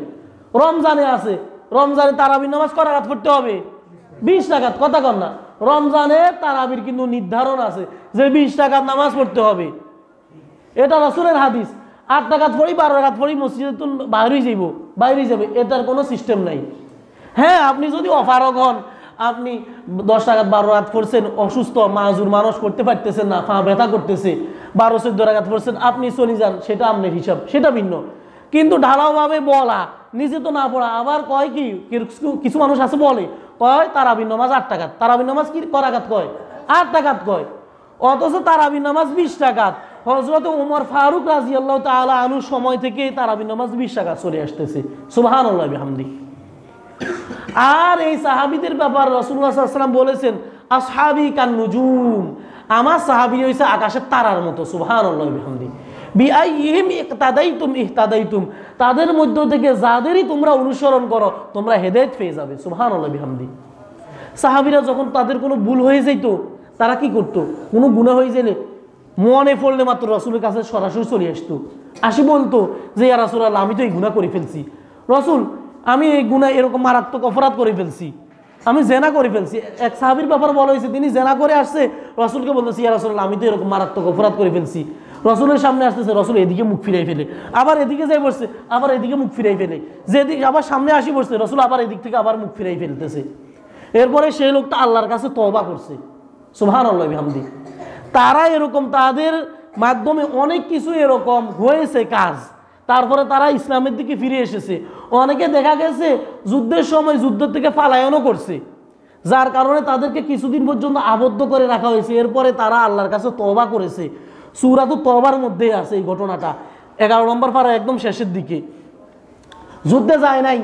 রমজানে আছে, রমজানে তারাবির নামাজ কয় রাকাত পড়তে হবে, 20 রাকাত, কথা কন না। রমজানে তারাবির কিন্তু নির্ধারণ আছে যে 20 রাকাত নামাজ পড়তে হবে, এটা রাসূলের হাদিস। 8 রাকাত পড়ি, 12 রাকাত পড়ি, মসজিদে তো বাইরে যাবে, এটার কোনো সিস্টেম নাই। হ্যাঁ, আপনি যদি অপারগ হন, আপনি 10 রাকাত 12 রাকাত পড়ছেন, অসুস্থ মাযুর মানুষ করতে পারতেছেন না, পা ব্যথা করতেছে, 12-14 রাকাত পড়ছেন, আপনি চলে যান, সেটা আপনার হিসাব, সেটা ভিন্ন। কিন্তু ঢালাওভাবে বলা, নিজে তো না পড়া, আবার কয় কি, কিছু মানুষ আছে বলে কয় তারাবির নামাজ 8 রাকাত, তারাবির নামাজ কি ক রাকাত কয়, 8 রাকাত কয়, অথচ তারাবির নামাজ 20 রাকাত। হযরত ওমর ফারুক রাদিয়াল্লাহু তাআলা আনহুর সময় থেকে তারাবির নামাজ 20 রাকাত চলে আসতেছে। সুবহানাল্লাহি ওয়া বিহামদিহি। আর এই সাহাবীদের ব্যাপার রাসূলুল্লাহ সাল্লাল্লাহু আলাইহি ওয়াসাল্লাম বলেছেন, আসহাবি কান নুজুম, আমার সাহাবী হইছে আকাশের তারার মতো। সুবহানাল্লাহি ওয়া বিহামদিহি। বিআইহিম ইকতাদাইতুম ইহতাদাইতুম, তাদের মধ্য থেকে যাদেরই তোমরা অনুসরণ করো তোমরা হেদায়েত পেয়ে যাবে। সুবহানাল্লাহি বিহামদিহি। সাহাবীরা যখন তাদের কোনো ভুল হয়ে যেত, তারা কি করত, কোনো গুনাহ হয়ে গেলে মনে পড়লে মাত্র রাসূলের কাছে সরাসরি চলে আসতো, আসি বলতো যে ইয়া রাসূলুল্লাহ, আমি তো এই গুনাহ করে ফেলছি, রাসূল আমি এই গুনাহ এরকম মারাত্মক অপরাধ করে ফেলছি, আমি জেনা করে ফেলছি। এক সাহাবীর ব্যাপার বলা হয়েছে, তিনি জেনা করে আসছে, রাসূলকে বলতেছি ইয়া রাসূলুল্লাহ, আমি তো এরকম মারাত্মক অপরাধ করে ফেলছি। রাসূলের সামনে আসতেছে, রাসূল এদিকে মুখ ফিরাই ফেলে, আবার এদিকে যাই বসছে, আবার এদিকে মুখ ফিরাই ফেলে, যেদিকে আবার সামনে আসি বসছে, রাসূল আবার এদিক থেকে আবার মুখ ফিরাই ফেলতেছে। এরপরে সেই লোকটা আল্লাহর কাছে তওবা করছে। সুবহানাল্লাহি বিহামদিহি। তারা এরকম, তাদের মাধ্যমে অনেক কিছু এরকম হয়েছে কাজ, তারপরে তারা ইসলামের দিকে ফিরে এসেছে। অনেকে দেখা গেছে যুদ্ধের সময় যুদ্ধ থেকে পালায়নও করছে, যার কারণে তাদেরকে কিছুদিন পর্যন্ত আবদ্ধ করে রাখা হয়েছে। এরপরে তারা আল্লাহর কাছে তওবা করেছে। সূরাতুত তওবার মধ্যে আছে এই ঘটনাটা, 11 নম্বর পারা একদম শেষের দিকে। যুদ্ধে যায় নাই,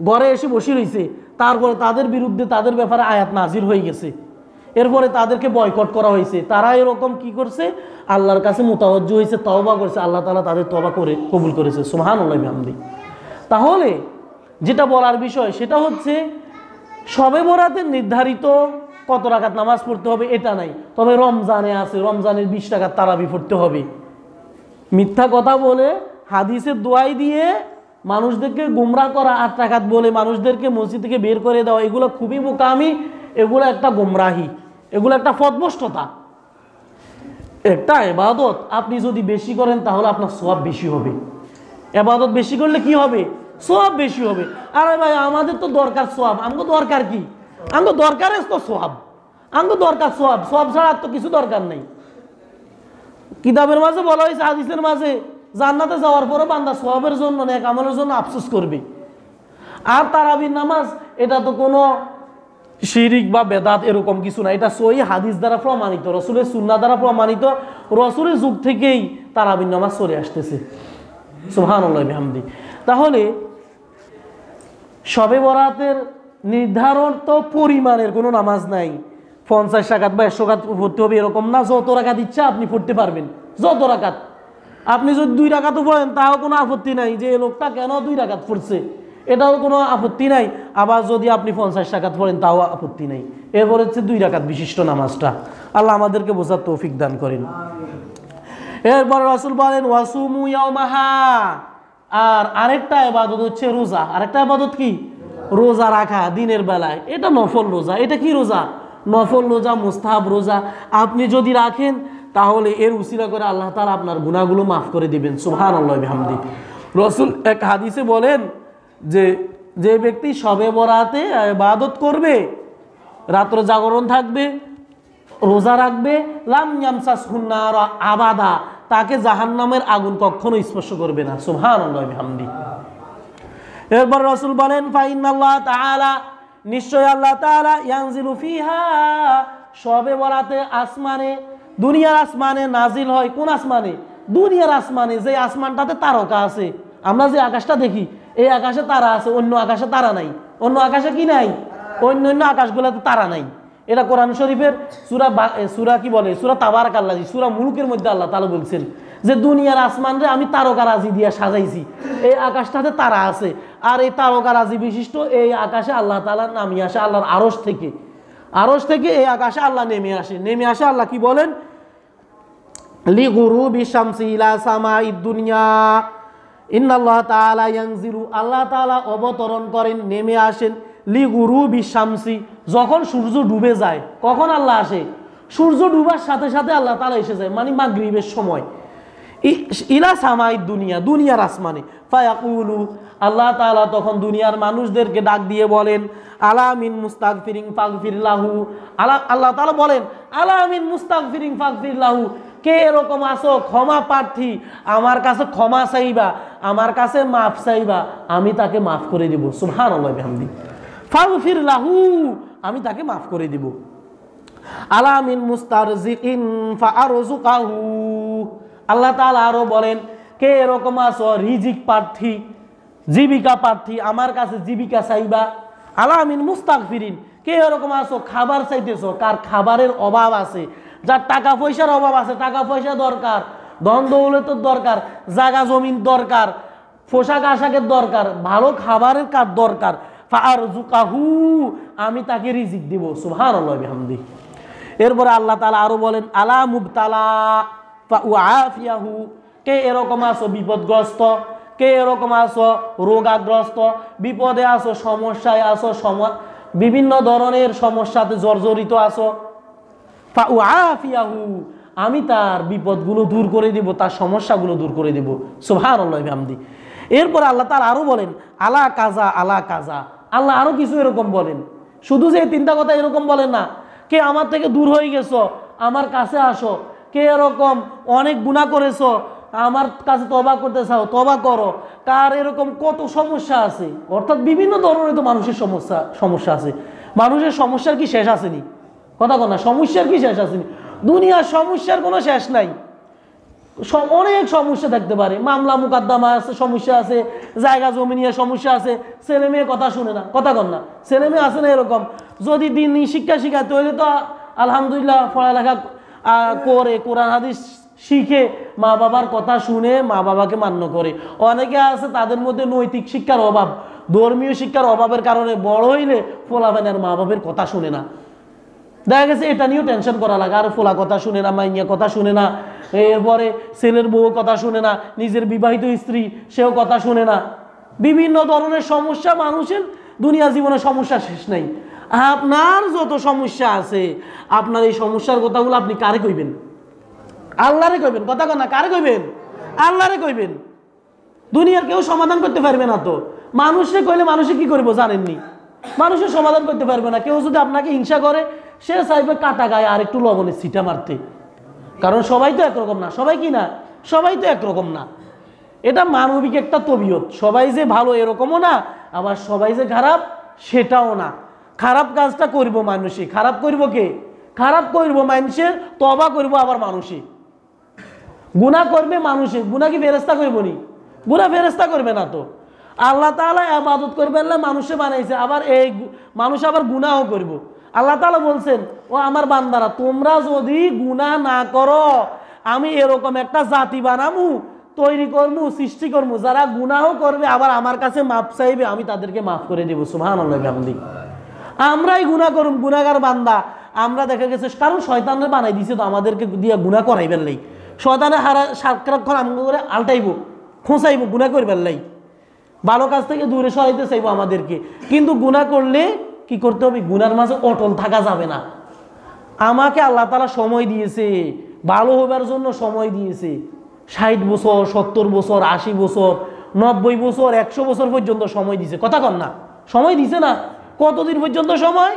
ঘরে এসে বসে রয়েছে, তারপরে তাদের বিরুদ্ধে তাদের ব্যাপারে আয়াত নাজির হয়ে গেছে। এরপরে তাদেরকে বয়কট করা হয়েছে। তারা এরকম কি করছে, আল্লাহর কাছে মুতাওয়াজ্জু হয়েছে, তওবা করেছে, আল্লাহ তাআলা তাদের তওবা করে কবুল করেছে। সুবহানাল্লাহি বিহামদিহি। তাহলে যেটা বলার বিষয় সেটা হচ্ছে, শবে বরাতের নির্ধারিত কত রাকাত নামাজ পড়তে হবে এটা নাই, তবে রমজানে আছে, রমজানের 20 রাকাত তারাবি পড়তে হবে। মিথ্যা কথা বলে হাদিসের দোয়াই দিয়ে মানুষদেরকে গুমরাহ করা, 8 রাকাত বলে মানুষদেরকে মসজিদ থেকে বের করে দেওয়া, এগুলো খুবই বোকামি, এগুলো একটা গুমরাহি, এগুলো একটা ফতভ্রষ্টতা। একটা ইবাদত আপনি যদি বেশি করেন তাহলে আপনার সওয়াব বেশি হবে। ইবাদত বেশি করলে কি হবে, সোয়াব বেশি হবে। আরে ভাই আমাদের তো দরকার সোয়াব, আমাকে দরকার কি? আমাকে দরকার তো সোয়াব, আমাকে দরকার সোয়াব, সোয়াব ছাড়া তো কিছু দরকার নেই। কিতাবের মাঝে বলা হয়েছে, হাদিসের মাঝে, জান্নাতে যাওয়ার পরে বান্দা সোয়াবের জন্য, নেক আমলের জন্য আফসোস করবে। আর তারাবির নামাজ এটা তো কোনো শিরিক বা বেদাত এরকম কিছু না, এটা সহি হাদিস দ্বারা প্রমাণিত, রসুলের সুন্নাহ দ্বারা প্রমাণিত। রসুলের যুগ থেকেই তারাবির নামাজ চলে আসতেছে, সুবহানাল্লাহ বিহামদি। তাহলে শবে বরাতের নির্ধারণ তো পরিমাণের কোনো নামাজ নাই, 50 রাকাত বা 100 রাকাত পড়তে হবে এরকম না। যত রাকাত ইচ্ছা আপনি পড়তে পারবেন, যত রাকাত। আপনি যদি 2 রাকাতও পড়েন তাও কোনো আপত্তি নাই, যে এই লোকটা কেন 2 রাকাত পড়ছে এটাও কোনো আপত্তি নাই। আবার যদি আপনি 50 রাকাত পড়েন তাও আপত্তি নাই। এরপর হচ্ছে 2 রাকাত বিশিষ্ট নামাজটা। আল্লাহ আমাদেরকে বোঝার তৌফিক দান করেন। এরপর রাসূল বলেন ওয়াসুমু ইয়াওমাহা, আর আরেকটা ইবাদত হচ্ছে রোজা। আরেকটা ইবাদত কি? রোজা রাখা দিনের বেলায়। এটা নফল রোজা। এটা কি রোজা? নফল রোজা, মুস্তাহাব রোজা। আপনি যদি রাখেন তাহলে এর উসিলা করে আল্লাহ তাআলা আপনার গুনাহগুলো মাফ করে দিবেন, সুবহানাল্লাহ বিহামদি। রাসূল এক হাদিসে বলেন যে যে ব্যক্তি শবে বরাতে ইবাদত করবে, রাত্র জাগরণ থাকবে, রোজা রাখবে, লাম ইয়ামসাসহুন নার আবাদা, তাকে জাহান্নামের আগুন কখনো স্পর্শ করবে না, সুবহানাল্লাহ বিহামদি। এরপর রাসূল বলেন ফাইনাল্লাহ তাআলা, নিশ্চয় আল্লাহ তাআলা ইয়ানজিলু ফিহা, শবে বরাতে আসমানে, দুনিয়ার আসমানে নাজিল হয়। কোন আসমানে? দুনিয়ার আসমানে, যে আসমানটাতে তারকা আছে। আমরা যে আকাশটা দেখি এই আকাশে তারা আছে, অন্য আকাশে তারা নাই। অন্য আকাশে কি নাই? অন্য আকাশগুলোতে তারা নাই। এটা কোরআন শরীফের সূরা কি বলে, সূরা তাবারাকাল্লাহ, সূরা মুলুকের মধ্যে আল্লাহ তাআলা বলছেন যে দুনিয়ার আসমানরে আমি তারকারাজি দিয়ে সাজাইছি, এই আকাশটাতে তারা আছে। আর এই তারকারাজি বিশিষ্ট এই আকাশে আল্লাহ তাআলা নামিয়ে আসে আল্লাহর আরশ থেকে। আরশ থেকে এই আকাশে আল্লাহ নেমে আসে। আল্লাহ কি বলেন? লিগুরুবি শামসি ইলা সামাইদ দুনিয়া ইন্নাল্লাহ তাআলা ইয়ানজিলু, আল্লাহ তাআলা অবতরণ করেন, নেমে আসেন। লিগুরুবি শামসি, যখন সূর্য ডুবে যায়। কখন আল্লাহ আসে? সূর্য ডুবার সাথে সাথে আল্লাহ তাআলা এসে যায়, মানে মাগরিবের সময়। ইলা সামাইদ দুনিয়া, দুনিয়ার আসমানে। ফায়াকুলু, আল্লাহ তাআলা তখন দুনিয়ার মানুষদেরকে ডাক দিয়ে বলেন আলা মিন মুস্তাগফিরিন ফাগফির লাহু। আল্লাহ তাআলা বলেন আলা মিন মুস্তাগফিরিন ফাগফির লাহু, কে এরকম আসো ক্ষমা প্রার্থী, আমার কাছে ক্ষমা চাইবা, আমার কাছে মাফ চাইবা, আমি তাকে মাফ করে দিব, সুবহানাল্লাহ বিহামদি। ফাগফির লাহু, আমি তাকে মাফ করে দিব। আলা মিন মুস্তারজিকিন ফাআরযুকাহু, আল্লাহ তাআলা আরো বলেন কে এরকম আছো রিজিক প্রার্থী, জীবিকা প্রার্থী, আমার কাছে জীবিকা চাইবা। আলা মিন মুস্তাগফিরিন, কে এরকম আছো খাবার চাইতেছো, কার খাবারের অভাব আছে, যার টাকা পয়সার অভাব আছে, টাকা পয়সা দরকার, ধন দৌলতের দরকার, জায়গা জমিন দরকার, পোশাক আশাকের দরকার, ভালো খাবারের কার দরকার, ফাআরযুকাহু, আমি তাকে রিজিক দিব, সুবহানাল্লাহ বিহামদি। এরপরে আল্লাহ তাআলা আরো বলেন আলা মুবতালা ফাউআফিয়াহু, কে এরকম আছো বিপদগ্রস্ত, কে এরকম আছো রোগাগ্রস্ত, বিপদে আছো, সমস্যায় আছো, বিভিন্ন ধরনের সমস্যাতে জর্জরিত আছো, ফাউআফিয়াহু, আমি তার বিপদগুলো দূর করে দিব, তার সমস্যাগুলো দূর করে দিব, সুবহানাল্লাহ বিহামদি। এরপর আল্লাহ তাআলা আরো বলেন আলা কাজা আলা কাজা, আল্লাহ আরো কিছু এরকম বলেন। শুধু যে তিনটা কথা এরকম বলেন না, কে আমার থেকে দূর হয়ে গেছো আমার কাছে আসো, কে এরকম অনেক গুনাহ করেছো আমার কাছে তওবা করতে চাও তওবা করো, কার এরকম কত সমস্যা আছে, অর্থাৎ বিভিন্ন ধরনের তো মানুষের সমস্যা আছে। মানুষের সমস্যার কি শেষ আসেনি? কথা কন না, সমস্যার কি শেষ আসেনি? দুনিয়ার সমস্যার কোনো শেষ নাই, অনেক সমস্যা থাকতে পারে, মামলা মুকদ্দমা আছে, সমস্যা আছে, জায়গা জমি নিয়ে সমস্যা আছে, ছেলে মেয়ে কথা শুনে না, কথা কন না, ছেলে মেয়ে আছে না এরকম। যদি দিনই শিক্ষা শিখাতে হইলে তো আলহামদুলিল্লাহ পড়ালেখা করে কোরআন হাদিস শিখে মা বাবার কথা শুনে মা বাবাকে মান্য করে। অনেকে আছে তাদের মধ্যে নৈতিক শিক্ষার অভাব, ধর্মীয় শিক্ষার অভাবের কারণে বড় হইলে ফোলাবেনের মা বাবার কথা শুনে না। দেখা গেছে এটা নিয়েও টেনশন করা লাগে, আর ফোলা কথা শুনে না, মাইয়া কথা শুনে না, এরপরে ছেলের বউ কথা শুনে না, নিজের বিবাহিত স্ত্রী সেও কথা শুনে না। বিভিন্ন ধরনের সমস্যা, মানুষের দুনিয়া জীবনে সমস্যা শেষ নাই। আপনার যত সমস্যা আছে, আপনার এই সমস্যার কথাগুলো আপনি কারে কইবেন? আল্লাহরে কইবেন, কথা কন না, কারে কইবেন? আল্লাহরে কইবেন। দুনিয়ার কেউ সমাধান করতে পারবে না তো। মানুষে কইলে মানুষে কি করবো জানেননি? মানুষের সমাধান করতে পারবে না। কেউ যদি আপনাকে হিংসা করে, সে চাইবে কাটা গায়ে আর একটু লবণের ছিটা মারতে। কারণ সবাই তো একরকম না। সবাই কি না? সবাই তো একরকম না। এটা মানবিক একটা তবিয়ত। সবাই যে ভালো এরকমও না, আবার সবাই যে খারাপ সেটাও না। খারাপ কাজটা করব মানুষই, খারাপ করব কে? খারাপ করব মানুষের, তবা করব আবার মানুষই। গুনাহ করবে মানুষে, গুনাহ কি ফেরেশতা করব নি? গুনাহ ফেরেশতা করবে না তো। আল্লাহ তাআলা ইবাদত করবেন না, মানুষে বানাইছে, আবার এই মানুষ আবার গুনাহও করব। আল্লাহ তাআলা বলছেন, ও আমার বান্দারা, তোমরা যদি গুনাহ না করো, আমি এরকম একটা জাতি বানামু, তৈরি করবো, সৃষ্টি করবো, যারা গুনাহ করবে আবার আমার কাছে মাপ চাইবে, আমি তাদেরকে মাফ করে দেবো। সুবহানাল্লাহ বিহামদি। আমরাই গুনাহ করুম, গুনাহগার বান্দা আমরা। দেখা গেছে কারণ শয়তানের বানাই দিছে তো আমাদেরকে দিয়ে গুনাহ করাইবেন লাই। শয়তানে সারাক্ষণ আমগো করে আলটাইব, খোঁচাইব, গুনাহ করবেন লাই, ভালো কাজ থেকে দূরে সরাইতে চাইবো আমাদেরকে। কিন্তু গুনাহ করলে কি করতে হবে? গুনার মাঝে অটল থাকা যাবে না। আমাকে আল্লাহ তাআলা সময় দিয়েছে, ভালো হবার জন্য সময় দিয়েছে। 60 বছর, 70 বছর, 80 বছর, 90 বছর, 100 বছর পর্যন্ত সময় দিছে। কথা কন না? সময় দিছে না? কতদিন পর্যন্ত সময়?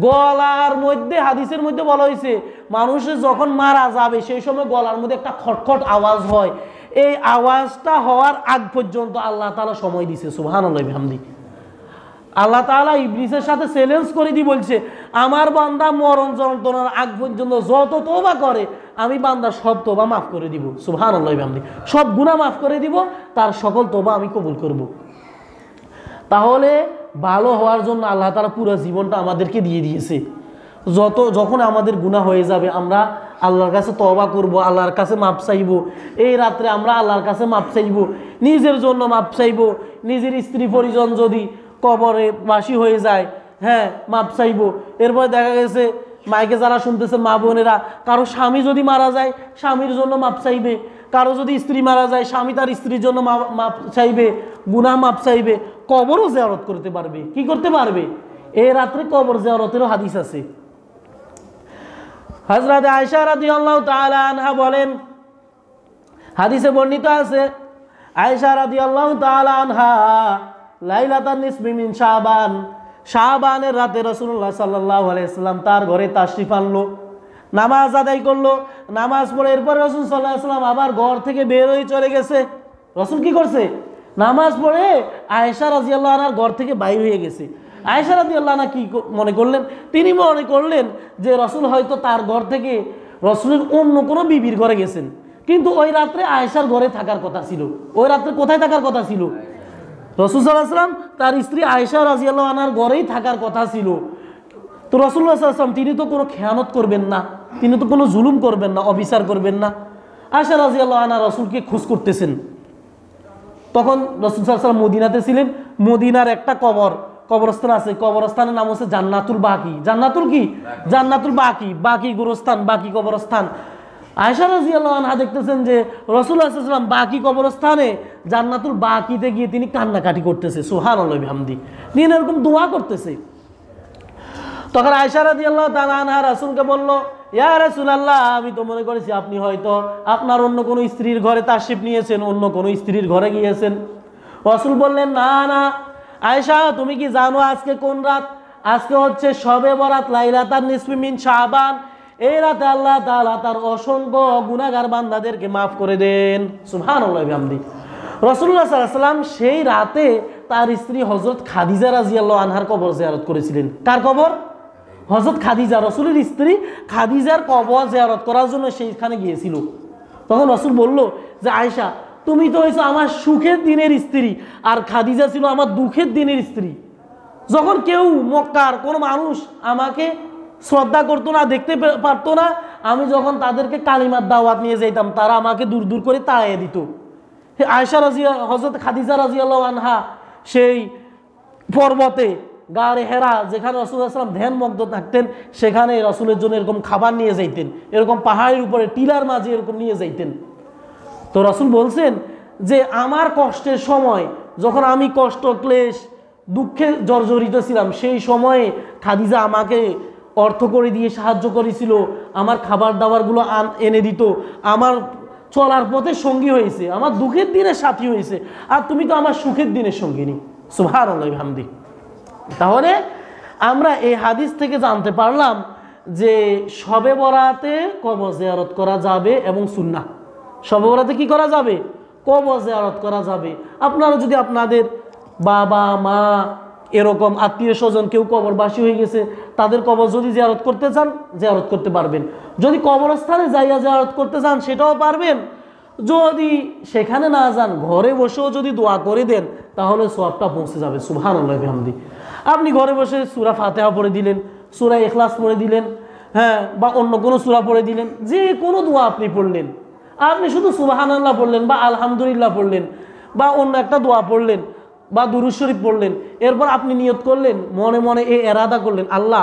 গলার মধ্যে, হাদিসের মধ্যে বলা হয়েছে, মানুষের যখন মারা যাবে সেই সময় গলার মধ্যে একটা খটখট আওয়াজ হয়। এই আওয়াজটা হওয়ার আগ পর্যন্ত আল্লাহ তাআলা সময় দিছে। সুবহানাল্লাহ বিহামদি। আল্লাহ তাআলা ইবলিসের সাথে চ্যালেঞ্জ করে দিয়ে বলছে, আমার বান্দা মরণ যন্ত্রণার আগ পর্যন্ত যত তওবা করে, আমি বান্দার সব তওবা মাফ করে দিব। সুবহানাল্লাহ বিহামদি। সব গুনাহ মাফ করে দিব, তার সকল তওবা আমি কবুল করব। তাহলে ভালো হওয়ার জন্য আল্লাহ তাআলা পুরো জীবনটা আমাদেরকে দিয়ে দিয়েছে। যখন আমাদের গুনাহ হয়ে যাবে, আমরা আল্লাহর কাছে তওবা করব, আল্লাহর কাছে মাপ চাইব। এই রাত্রে আমরা আল্লাহর কাছে মাপ চাইব, নিজের জন্য মাপ চাইব। নিজের স্ত্রী পরিজন যদি কবরে বাসী হয়ে যায়, হ্যাঁ, মাপ চাইব। এরপর দেখা গেছে মাইকে যারা শুনতেছে মা বোনেরা, কারো স্বামী যদি মারা যায়, স্বামীর জন্য মাপ চাইবে। কারো যদি স্ত্রী মারা যায়, স্বামী তার স্ত্রীর জন্য মাপ চাইবে, গুনাহ মাপ চাইবে। কবরও জিয়ারত করতে পারবে। কি করতে পারবে? এই রাত্রে কবর জিয়ারতেরও হাদিস আছে। হযরত আয়েশা রাদিয়াল্লাহু তাআলা আনহা বলেন, হাদিসে বর্ণিত আছে, আয়েশা রাদিয়াল্লাহু তাআলা আনহা লাইলাতান নিসফি মিন শাবান, শাবানের রাতে রাসূলুল্লাহ সাল্লাল্লাহু আলাইহি সাল্লাম তার ঘরে তাশরিফ আনলো, নামাজ আদায় করলো। নামাজ পড়ে এরপর রাসূল সাল্লাল্লাহু আলাইহি সাল্লাম আবার ঘর থেকে বের হয়ে চলে গেছে। রাসূল কি করছে? নামাজ পড়ে আয়েশা রাদিয়াল্লাহু আনহার ঘর থেকে বাইরে হয়ে গেছে। আয়েশা রাদিয়াল্লাহু আনহা কি মনে করলেন? তিনি মনে করলেন যে রাসূল হয়তো তার ঘর থেকে রাসূলের অন্য কোনো বিবির ঘরে গেছেন। কিন্তু ওই রাত্রে আয়েশার ঘরে থাকার কথা ছিল। ওই রাত্রে কোথায় থাকার কথা ছিল? রাসূল সাল্লাল্লাহু আলাইহি ওয়াসাল্লাম তার স্ত্রী আয়েশা রাদিয়াল্লাহু আনহার ঘরেই থাকার কথা ছিল। তো রাসূলুল্লাহ সাল্লাল্লাহু আলাইহি ওয়াসাল্লাম তিনি তো কোনো খেয়ানত করবেন না, তিনি তো কোনো জুলুম করবেন না, অবিচার করবেন না। আয়েশা রাদিয়াল্লাহু আনহা রাসূলকে খোঁজ করতেছেন। তখন রাসূল সাল্লাল্লাহু আলাইহি ওয়াসাল্লাম মদিনাতে ছিলেন। মদিনার একটা কবরস্থান আছে, কবরস্থানের নাম হচ্ছে জান্নাতুল বাকি। জান্নাতুল কি? জান্নাতুল বাকি, বাকি গোরস্থান, বাকি কবরস্থান। আয়েশা রাদিয়াল্লাহু আনহা দেখতেছেন যে রাসূলুল্লাহ সাল্লাল্লাহু আলাইহি ওয়াসাল্লাম বাকি কবরস্থানে জান্নাতুল বাকিতে গিয়ে তিনি কান্নাকাটি করতেছে। সুবহানাল্লাহ বিহামদি। তিনি এরকম দোয়া করতেছে। তখন আয়েশা রাদিয়াল্লাহু তাআলা আনহা রাসূলকে বলল, ইয়া রাসূলুল্লাহ, আমি তো মনে করেছি আপনি হয়তো আপনার অন্য কোনো স্ত্রীর ঘরে তাশরিফ নিয়েছেন, অন্য কোনো স্ত্রীর ঘরে গিয়েছেন। রাসূল বললেন, না না আয়েশা, তুমি কি জানো আজকে কোন রাত? আজকে হচ্ছে শবে বরাত, লাইলাতান নিসফি মিন শাবান। এই রাতে আল্লাহ তাআলা তার অসংখ্য গুনাহগার বান্দাদেরকে মাফ করে দেন। সুবহানাল্লাহ বিহামদি। রাসূলুল্লাহ সাল্লাল্লাহু আলাইহি ওয়াসাল্লাম সেই রাতে তার স্ত্রী হযরত খাদিজা রাদিয়াল্লাহু আনহার কবর জিয়ারত করেছিলেন। কার কবর? হযরত খাদিজা, রাসূলের স্ত্রী খাদিজার কবর জিয়ারত করার জন্য সেইখানে গিয়েছিল। তখন রাসূল বলল যে, আয়েশা, তুমি তো হইছো আমার সুখের দিনের স্ত্রী, আর খাদিজা ছিল আমার দুঃখের দিনের স্ত্রী। যখন কেউ মক্কার কোনো মানুষ আমাকে শ্রদ্ধা করতো না, দেখতে পারতো না, আমি যখন তাদেরকে কালিমার দাওয়াত নিয়ে যাইতাম, তারা আমাকে দূর দূর করে তাড়িয়ে দিত। আয়েশা হযরত খাদিজা রাদিয়াল্লাহু আনহা সেই পর্বতে গারে হেরা, যেখানে রাসূলুল্লাহ সাল্লাল্লাহু আলাইহি ওয়াসাল্লাম ধ্যানমগ্ন থাকতেন, সেখানে রাসূলের জন্য এরকম খাবার নিয়ে যাইতেন, এরকম পাহাড়ের উপরে টিলার মাঝে এরকম নিয়ে যাইতেন। তো রাসূল বলছেন যে আমার কষ্টের সময়, যখন আমি কষ্ট ক্লেশ দুঃখে জর্জরিত ছিলাম, সেই সময়ে খাদিজা আমাকে অর্থ করে দিয়ে সাহায্য করেছিল, আমার খাবার দাবারগুলো এনে দিত, আমার চলার পথে সঙ্গী হয়েছে, আমার দুঃখের দিনের সাথী হয়েছে, আর তুমি তো আমার সুখের দিনের সঙ্গিনী। সুবহানাল্লাহ হামদি। তাহলে আমরা এই হাদিস থেকে জানতে পারলাম যে শবে বরাতে কবর জিয়ারত করা যাবে এবং সুন্নাহ। শবে বরাতে কি করা যাবে? কবর জিয়ারত করা যাবে। আপনারা যদি আপনাদের বাবা মা এরকম আত্মীয় স্বজন কেউ কবরবাসী হয়ে গেছে, তাদের কবর যদি জিয়ারত করতে চান, জিয়ারত করতে পারবেন। যদি কবরস্থানে যাইয়া জিয়ারত করতে চান, সেটাও পারবেন। যদি সেখানে না যান, ঘরে বসেও যদি দোয়া করে দেন, তাহলে সওয়াবটা পৌঁছে যাবে। সুবহানাল্লাহ বিহামদি। আপনি ঘরে বসে সূরা ফাতিহা পড়ে দিলেন, সূরা ইখলাস পড়ে দিলেন, হ্যাঁ, বা অন্য কোনো সূরা পড়ে দিলেন, যে কোনো দোয়া আপনি পড়লেন, আপনি শুধু সুবহানাল্লাহ পড়লেন বা আলহামদুলিল্লাহ পড়লেন বা অন্য একটা দোয়া পড়লেন বা দুরূদ শরীফ পড়লেন, এরপর আপনি নিয়ত করলেন, মনে মনে এই এরাদা করলেন, আল্লাহ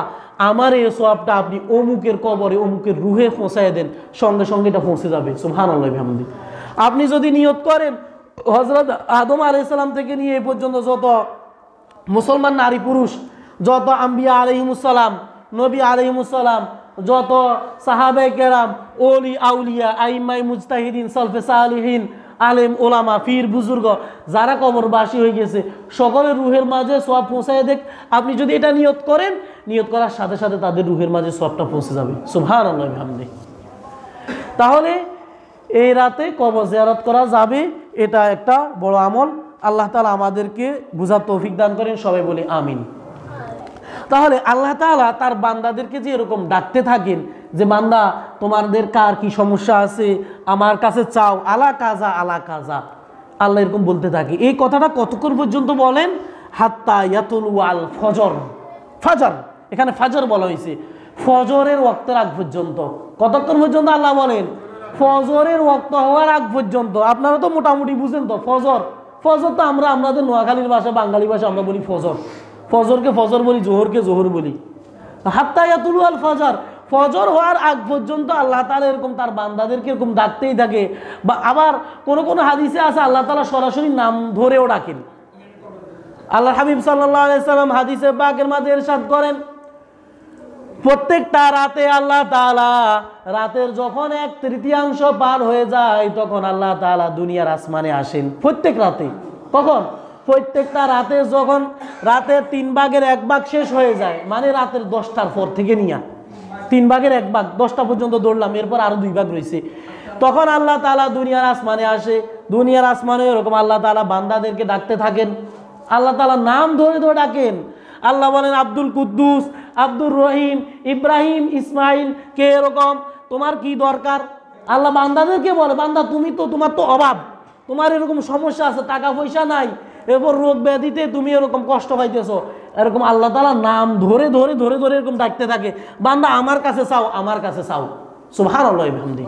আমার এই সওয়াবটা আপনি অমুকের কবরে অমুকের রুহে পৌঁছায় দেন, সঙ্গে সঙ্গে এটা পৌঁছে যাবে। সুবহানাল্লাহ বিহামদি। আপনি যদি নিয়ত করেন হযরত আদম আলাইহিস সালাম থেকে নিয়ে এই পর্যন্ত যত মুসলমান নারী পুরুষ, যত আম্বিয়া আলাইহিমুস সালাম, নবী আলাইহিমুস সালাম, যত সাহাবায়ে কেরাম, ওলি আউলিয়া, আইম্মায়ে মুজতাহিদিন, সালফে সালিহিন, আলেম ওলামা, পীর বুজুর্গ, যারা কবরবাসী হয়ে গেছে, সকলের রুহের মাঝে সওয়াব পৌঁছায় দেখ। আপনি যদি এটা নিয়ত করেন, নিয়ত করার সাথে সাথে তাদের রুহের মাঝে সওয়াবটা পৌঁছে যাবে। সুবহানাল্লাহ বিহামদি। তাহলে এই রাতে কবর জিয়ারত করা যাবে, এটা একটা বড় আমল। আল্লাহ তাআলা আমাদেরকে বুঝার তৌফিক দান করেন, সবাই বলি আমিন। তাহলে আল্লাহ তাআলা তার বান্দাদেরকে যে এরকম ডাকতে থাকেন যে বান্দা তোমাদের কার কি সমস্যা আছে আমার কাছে চাও, আলা কাজা আলা কাজা, আল্লাহ এরকম বলতে থাকে। এই কথাটা কতক্ষণ পর্যন্ত বলেন? হাত্তা ইয়াতুলু আল ফজর। ফাজর, এখানে ফাজর বলা হয়েছে, ফজরের ওয়াক্তের আগ পর্যন্ত। কতক্ষণ পর্যন্ত আল্লাহ বলেন? ফজরের ওয়াক্ত হওয়ার আগ পর্যন্ত। আপনারা তো মোটামুটি বুঝেন তো ফজর। ফজর তো আমরা আমাদের নোয়াখালীর ভাষা, বাঙালি ভাষা আমরা বলি ফজর। ফজরকে ফজর বলি, জোহরকে জোহর বলি। হাত্তা ইয়াতুলু আল ফজর, ফজর হওয়ার আগ পর্যন্ত আল্লাহ তাআলা এরকম তার বান্দাদেরকে এরকম ডাকতেই থাকে। বা আবার কোন কোন হাদিসে আছে আল্লাহ তাআলা সরাসরি নাম ধরেও ডাকেন। আল্লাহর হাবিব সাল্লাল্লাহু আলাইহি সাল্লাম হাদিসে পাকের মাঝে ইরশাদ করেন, প্রত্যেকটা রাতে আল্লাহ তাআলা, রাতের যখন 1/3 পার হয়ে যায়, তখন আল্লাহ তাআলা দুনিয়ার আসমানে আসেন। প্রত্যেক রাতে। কখন? প্রত্যেকটা রাতে যখন রাতের 3/1 শেষ হয়ে যায়, মানে রাতের 10টার পর থেকে নিয়ে 3/1 10টা পর্যন্ত দৌড়লাম, এরপর আরো 2 ভাগ রয়েছে, তখন আল্লাহ তাআলা দুনিয়ার আসমানে আসে। দুনিয়ার আসমানে এরকম আল্লাহ তাআলা বান্দাদেরকে ডাকতে থাকেন। আল্লাহ তাআলা নাম ধরে ধরে ডাকেন। আল্লাহ বলেন আব্দুল কুদ্দুস, আব্দুর রহিম, ইব্রাহিম, ইসমাইল, কে এরকম, তোমার কি দরকার? আল্লাহ বান্দাদেরকে বলে, বান্দা তুমি তো, তোমার তো অভাব, তোমার এরকম সমস্যা আছে, টাকা পয়সা নাই, এরপর রোগ ব্যাধিতে তুমি এরকম কষ্ট পাইতেছো। এরকম আল্লাহ তাআলা নাম ধরে ধরে ধরে ধরে এরকম ডাকতে থাকে, বান্দা আমার কাছে চাও, আমার কাছে চাও। সুবহানাল্লাহ বিহামদি।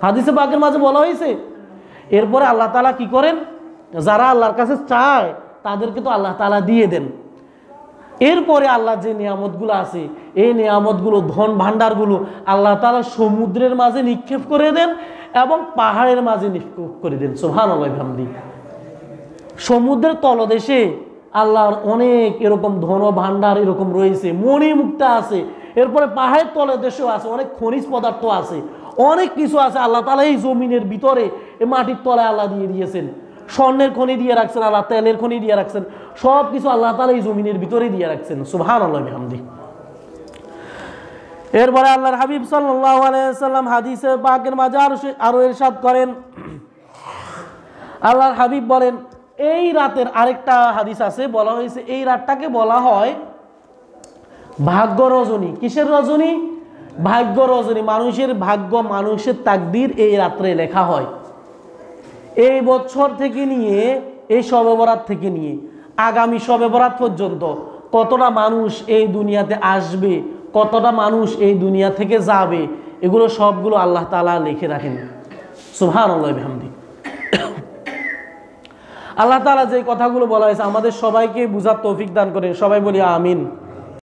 হাদিসে পাকের মাঝে বলা হয়েছে। এরপরে আল্লাহ তাআলা কি করেন? যারা আল্লাহর কাছে চায় তাদেরকে তো আল্লাহ তাআলা দিয়ে দেন। এরপরে আল্লাহ যে নিয়ামতগুলো আছে, এই নিয়ামতগুলো, ধন ভান্ডারগুলো আল্লাহ তাআলা সমুদ্রের মাঝে নিক্ষেপ করে দেন এবং পাহাড়ের মাঝে নিক্ষেপ করে দেন। সুবহানাল্লাহ বিহামদি। সমুদ্রের তলদেশে আল্লাহর অনেক এরকম ধন ভান্ডার এরকম রয়েছে, মণি মুক্তা আছে। এরপরে পাহাড়ের তলদেশেও আছে, অনেক খনিজ পদার্থ আছে, অনেক কিছু আছে। আল্লাহ তাআলা এই জমিনের ভিতরে, এই মাটির তলায় আল্লাহ দিয়ে দিয়েছেন। স্বর্ণের খনি দিয়ে রাখছেন আল্লাহ, তেলের খনি দিয়ে রাখছেন, সব কিছু আল্লাহ তাআলা এই জমিনের ভিতরে দিয়ে রাখছেন। সুবহানাল্লাহ বিহামদি। এরপরে আল্লাহর হাবিব সাল্লাল্লাহু আলাইহি ওয়াসাল্লাম হাদিসে পাকের মাঝে আরো ইরশাদ করেন, আল্লাহর হাবিব বলেন, এই রাতের আরেকটা হাদিস আছে, বলা হয়েছে এই রাতটাকে বলা হয় ভাগ্য রজনী। কিসের রজনী? ভাগ্য রজনী। মানুষের ভাগ্য, মানুষের তাকদীর এই রাত্রে লেখা হয়। এই বছর থেকে নিয়ে, এই শবে বরাত থেকে নিয়ে আগামী শবে বরাত পর্যন্ত কতটা মানুষ এই দুনিয়াতে আসবে, কতটা মানুষ এই দুনিয়া থেকে যাবে, এগুলো সবগুলো আল্লাহ তাআলা লিখে রাখেন। সুবহানাল্লাহ বিহামদি। আল্লাহ তাআলা যে কথাগুলো বলা হয়েছে আমাদের সবাইকে বুঝার তৌফিক দান করেন, সবাই বলি আমিন।